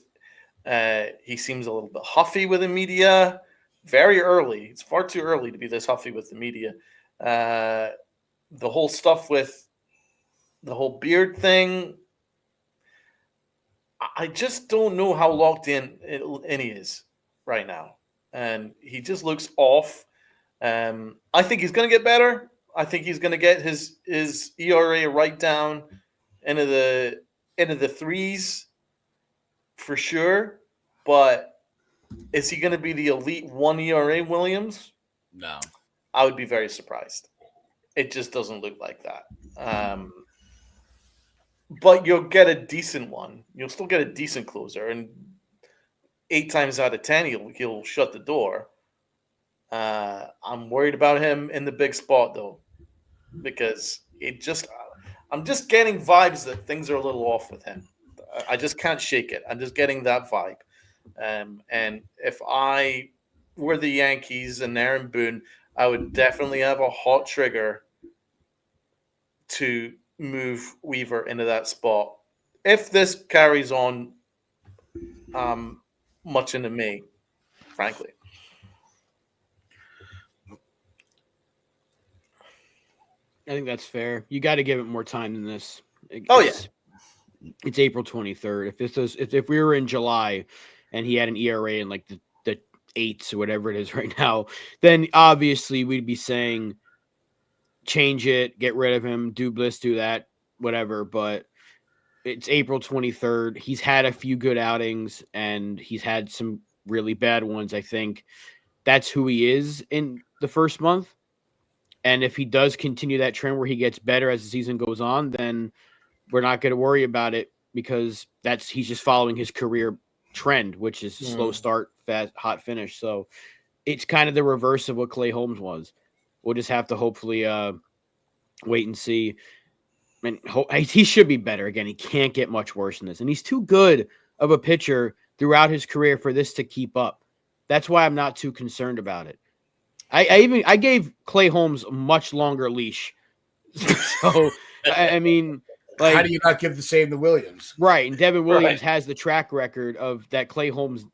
he seems a little bit huffy with the media. Very early. It's far too early to be this huffy with the media. The whole stuff with the whole beard thing. I just don't know how locked in he is right now, and he just looks off. I think he's going to get better. I think he's going to get his ERA right down into the threes for sure. But is he going to be the elite 1 ERA Williams? No. I would be very surprised. It just doesn't look like that. But you'll get a decent one. You'll still get a decent closer, and 8 times out of 10, he'll shut the door. I'm worried about him in the big spot though, because I'm just getting vibes that things are a little off with him. I just can't shake it. I'm just getting that vibe. And if I were the Yankees and Aaron Boone, I would definitely have a hot trigger to move Weaver into that spot. If this carries on much into May, frankly. I think that's fair. You got to give it more time than this. It's April 23rd. If we were in July and he had an ERA in like the 8s or whatever it is right now, then obviously we'd be saying change it, get rid of him, do this, do that, whatever. But it's April 23rd. He's had a few good outings and he's had some really bad ones. I think that's who he is in the first month. And if he does continue that trend where he gets better as the season goes on, then we're not going to worry about it because he's just following his career trend, which is slow start, fast, hot finish. So it's kind of the reverse of what Clay Holmes was. We'll just have to hopefully wait and see. And he should be better. Again, he can't get much worse than this. And he's too good of a pitcher throughout his career for this to keep up. That's why I'm not too concerned about it. I gave Clay Holmes a much longer leash. So, I mean, like, how do you not give the same to Williams? Right. And Devin Williams has the track record of that Clay Holmes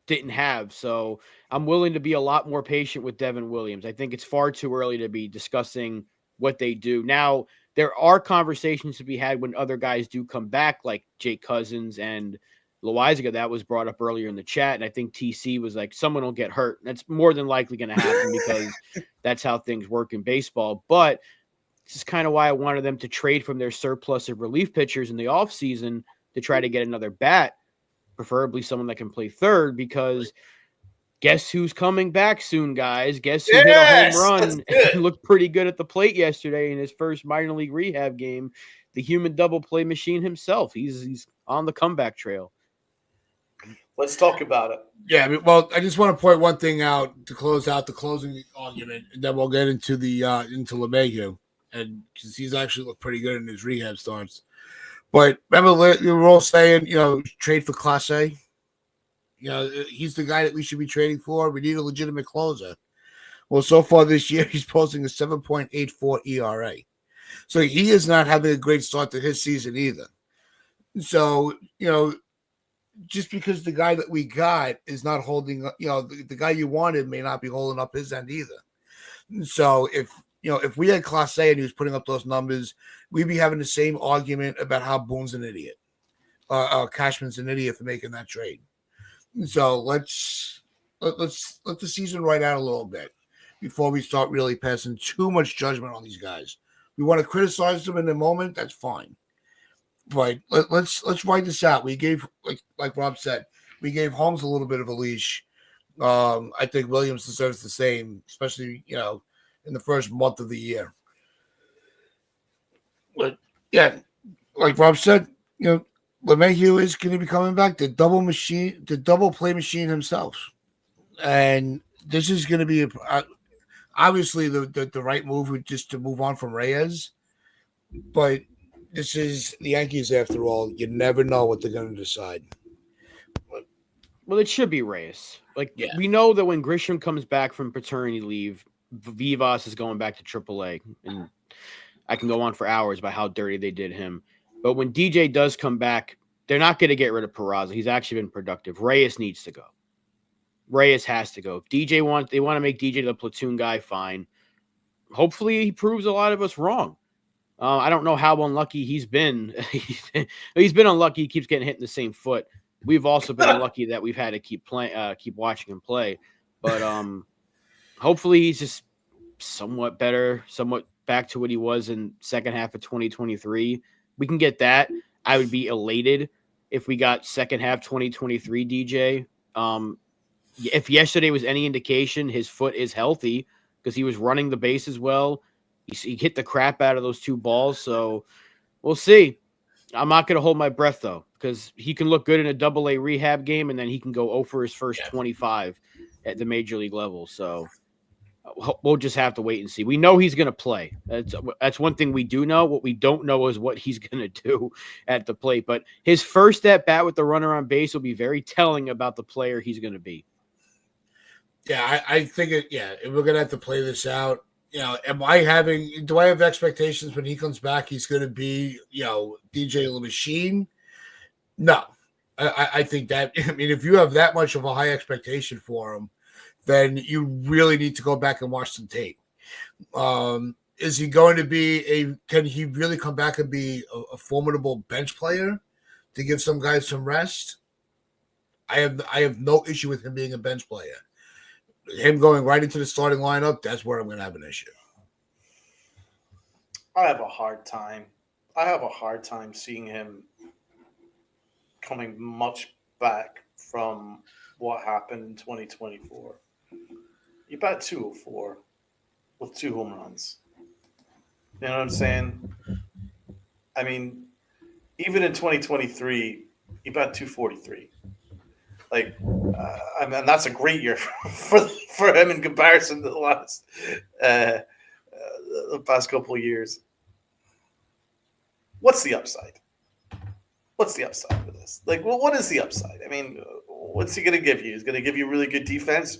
didn't have. So I'm willing to be a lot more patient with Devin Williams. I think it's far too early to be discussing what they do. Now, there are conversations to be had when other guys do come back, like Jake Cousins and Loizaga. That was brought up earlier in the chat. And I think TC was like, someone will get hurt. That's more than likely going to happen because that's how things work in baseball. But this is kind of why I wanted them to trade from their surplus of relief pitchers in the offseason to try to get another bat, preferably someone that can play third, because guess who's coming back soon, guys? Guess who hit a home run and looked pretty good at the plate yesterday in his first minor league rehab game? The human double play machine himself. He's on the comeback trail. Let's talk about it. Yeah, well, I just want to point one thing out to close out the closing argument, and then we'll get into the into LeMahieu, and because he's actually looked pretty good in his rehab starts. But remember, you were all saying, trade for Clase. He's the guy that we should be trading for. We need a legitimate closer. Well, so far this year, he's posting a 7.84 ERA. So he is not having a great start to his season either. So, just because the guy that we got is not holding, the guy you wanted may not be holding up his end either. So if we had Clase and he was putting up those numbers, we'd be having the same argument about how Boone's an idiot. Cashman's an idiot for making that trade. So let's let the season ride out a little bit before we start really passing too much judgment on these guys. We want to criticize them in the moment, that's fine. But let's write this out. We gave, like Rob said, we gave Holmes a little bit of a leash. I think Williams deserves the same, especially in the first month of the year. But yeah, like Rob said, LeMahieu is going to be coming back, the double play machine himself, and this is going to be obviously the right move would just to move on from Reyes, but this is the Yankees after all. You never know what they're going to decide. Well, it should be Reyes. We know that when Grisham comes back from paternity leave, Vivas is going back to AAA, and I can go on for hours about how dirty they did him. But when DJ does come back, they're not going to get rid of Peraza. He's actually been productive. Reyes needs to go. Reyes has to go. If they want to make DJ the platoon guy, fine. Hopefully he proves a lot of us wrong. I don't know how unlucky he's been. He's been unlucky. He keeps getting hit in the same foot. We've also been unlucky that we've had to keep watching him play. But hopefully he's just somewhat better, somewhat back to what he was in second half of 2023. We can get that. I would be elated if we got second half 2023 DJ. If yesterday was any indication, his foot is healthy because he was running the bases well. He hit the crap out of those 2 balls. So we'll see. I'm not going to hold my breath, though, because he can look good in a AA rehab game, and then he can go 0 for his first 25 at the major league level. So we'll just have to wait and see. We know he's going to play. That's one thing we do know. What we don't know is what he's going to do at the plate. But his first at bat with the runner on base will be very telling about the player he's going to be. Yeah, I think we're going to have to play this out. Do I have expectations when he comes back he's going to be, DJ LeMahieu? No. I think that, if you have that much of a high expectation for him, then you really need to go back and watch some tape. Is he going to be can he really come back and be a formidable bench player to give some guys some rest? I have no issue with him being a bench player. Him going right into the starting lineup, that's where I'm going to have an issue. I have a hard time seeing him coming much back from what happened in 2024. You bat 204 with 2 home runs. You know what I'm saying? Even in 2023, you bat 243. That's a great year for him in comparison to the past couple of years. What's the upside? What's the upside with this? What is the upside? What's he going to give you? He's going to give you really good defense.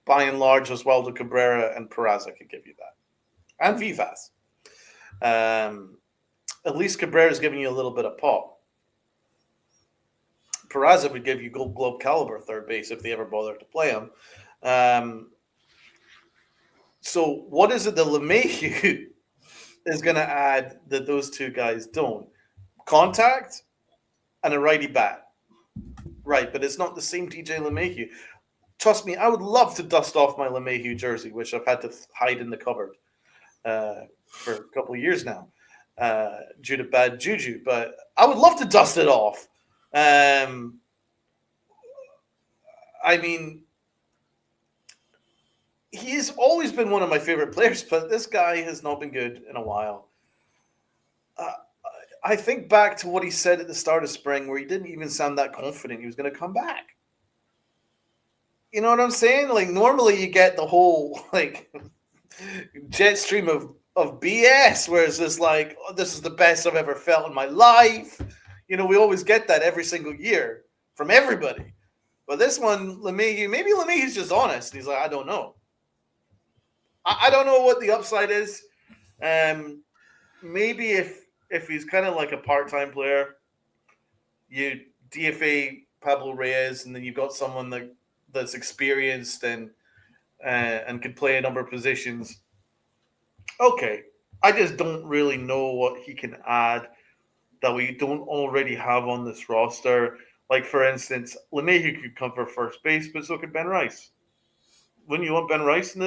By and large, Oswaldo Cabrera and Peraza could give you that. And Vivas. At least Cabrera's giving you a little bit of pop. Peraza would give you Gold Glove caliber third base if they ever bother to play him. So what is it that LeMahieu is going to add that those 2 guys don't? Contact and a righty bat. Right, but it's not the same DJ LeMahieu. Trust me, I would love to dust off my LeMahieu jersey, which I've had to hide in the cupboard for a couple of years now due to bad juju. But I would love to dust it off. He's always been one of my favorite players, but this guy has not been good in a while. I think back to what he said at the start of spring, where he didn't even sound that confident he was going to come back. You know what I'm saying? Normally you get the whole jet stream of BS, where it's just this is the best I've ever felt in my life. We always get that every single year from everybody. But this one, maybe LeMahieu's just honest. He's like, I don't know. I don't know what the upside is. Maybe if he's kind of like a part-time player, you DFA Pablo Reyes, and then you've got someone that's experienced and can play a number of positions. Okay. I just don't really know what he can add that we don't already have on this roster. For instance, LeMahieu could come for first base, but so could Ben Rice. Wouldn't you want Ben Rice in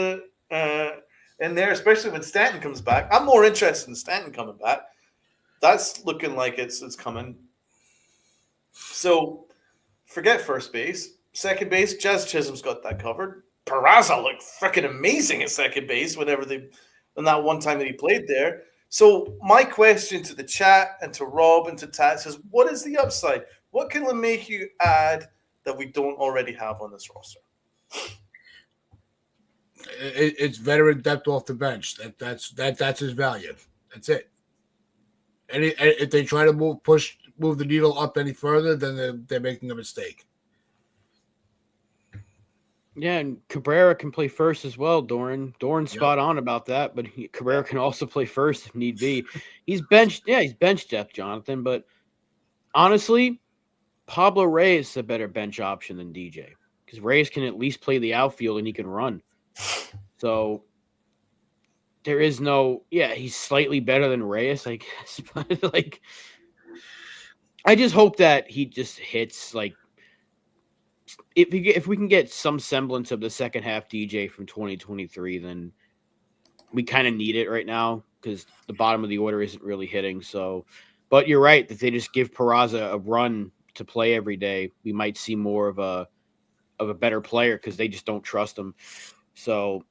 there, especially when Stanton comes back? I'm more interested in Stanton coming back. That's looking like it's coming. So forget first base. Second base, Jazz Chisholm's got that covered. Peraza looked freaking amazing at second base on that one time that he played there. So my question to the chat and to Rob and to Tats is, what is the upside? What can LeMahieu add that we don't already have on this roster? It's veteran depth off the bench. That's his value. That's it. And if they try to move the needle up any further, then they're making a mistake. Yeah, and Cabrera can play first as well, Doran. Doran's spot on about that, but Cabrera can also play first if need be. He's bench depth, Jonathan, but honestly, Pablo Reyes is a better bench option than DJ because Reyes can at least play the outfield and he can run. So there is he's slightly better than Reyes, I guess, but like I just hope that he just hits like if we can get some semblance of the second half DJ from 2023, then we kind of need it right now because the bottom of the order isn't really hitting. So, but you're right that they just give Peraza a run to play every day. We might see more of a better player because they just don't trust him. So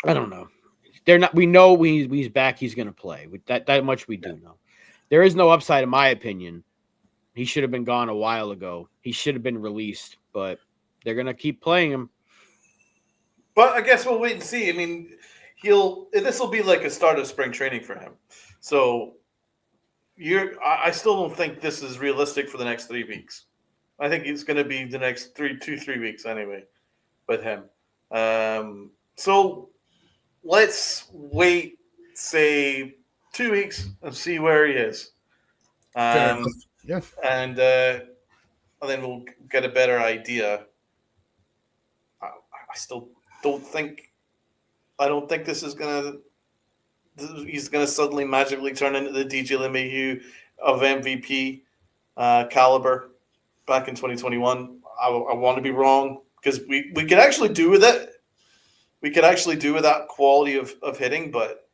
I don't know. They're not. We know when he's back, he's going to play. That much we do know. There is no upside, in my opinion. He should have been gone a while ago. He should have been released, but they're going to keep playing him. But I guess we'll wait and see. I mean, this will be like a start of spring training for him. So I still don't think this is realistic for the next 3 weeks. I think it's going to be the next 3 weeks anyway with him. So let's wait, say 2 weeks and see where he is. And then we'll get a better idea. I still don't think. I don't think this is gonna. He's gonna suddenly magically turn into the DJ LeMahieu of MVP caliber back in 2021. I want to be wrong because we could actually do with it. We could actually do with that quality of hitting, but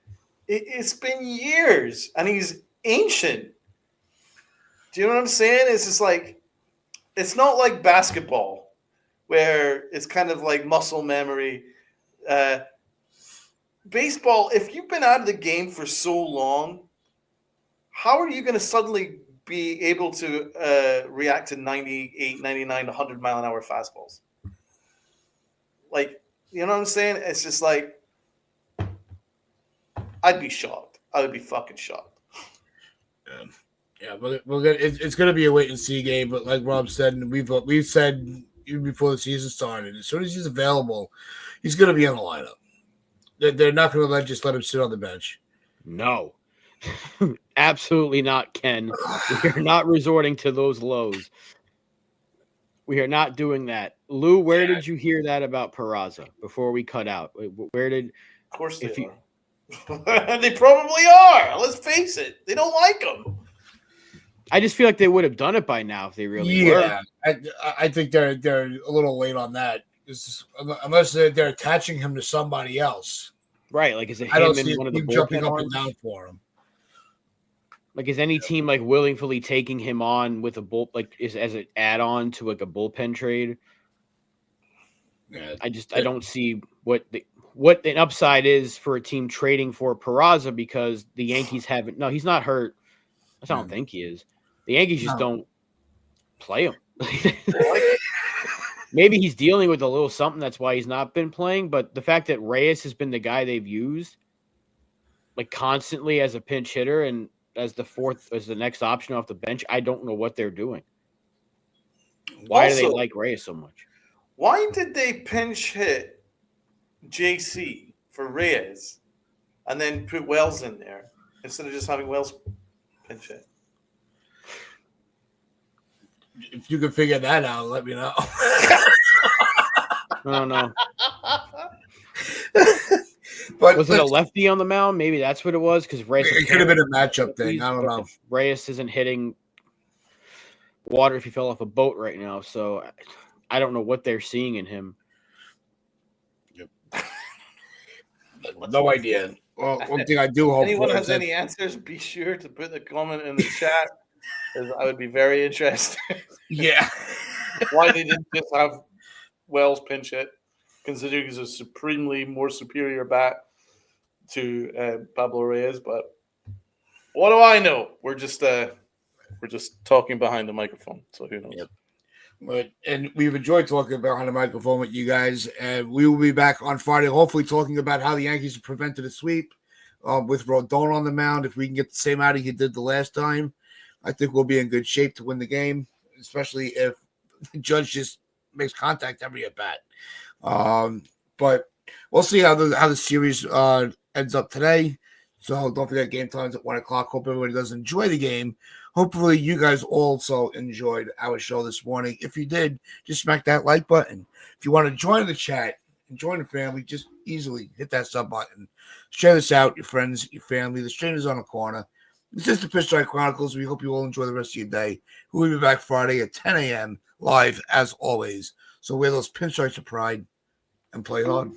it's been years and he's ancient. Do you know what I'm saying? It's just like, it's not like basketball where it's kind of like muscle memory. Baseball, if you've been out of the game for so long, how are you going to suddenly be able to react to 98, 99, 100 mile an hour fastballs? Like, you know what I'm saying? It's just like, I'd be shocked. I would be fucking shocked. Yeah, but it's going to be a wait and see game. But like Rob said, and we've said even before the season started, as soon as he's available, he's going to be on the lineup. They're not going to just let him sit on the bench. No, absolutely not, Ken. We are not resorting to those lows. We are not doing that. Lou, where did you hear that about Peraza before we cut out? Where did? Of course they are. They probably are. Let's face it. They don't like him. I just feel like they would have done it by now if they really were. I think they're a little late on that. Unless they're attaching him to somebody else. Right, like is it I don't him see and one of the jumping bullpen up arms? and down for him. Like is any team like willingly taking him on with as an add-on to like a bullpen trade? Yeah, I don't see what an upside is for a team trading for Peraza because the Yankees haven't. No, he's not hurt. I don't think he is. The Yankees just don't play him. Maybe he's dealing with a little something. That's why he's not been playing. But the fact that Reyes has been the guy they've used like constantly as a pinch hitter and as the next option off the bench, I don't know what they're doing. Why do they like Reyes so much? Why did they pinch hit JC for Reyes and then put Wells in there instead of just having Wells pinch hit? If you can figure that out, let me know. I don't know. But was it a lefty on the mound? Maybe that's what it was. Because Reyes, it could have been a matchup thing. I don't know. Reyes isn't hitting water if he fell off a boat right now, so I don't know what they're seeing in him. Yep. No idea. Well, one thing I do hope. Anyone has any answers? Be sure to put the comment in the chat. I would be very interested. Yeah. Why they didn't just have Wells pinch hit, considering he's a supremely more superior bat to Pablo Reyes. But what do I know? We're just talking behind the microphone, so who knows? Yep. And we've enjoyed talking behind the microphone with you guys, and we will be back on Friday, hopefully talking about how the Yankees have prevented a sweep with Rodon on the mound. If we can get the same outing he did the last time, I think we'll be in good shape to win the game, especially if Judge just makes contact every at bat. But we'll see how the series ends up today. So don't forget, game time's at 1 o'clock. Hope everybody does enjoy the game. Hopefully you guys also enjoyed our show this morning. If you did, just smack that like button. If you want to join the chat and join the family, just easily hit that sub button. Share this out, your friends, your family, the strangers on the corner. This is the Pitch Strike Chronicles. We hope you all enjoy the rest of your day. We'll be back Friday at 10 a.m. live as always. So wear those pinstripes of pride and play hard.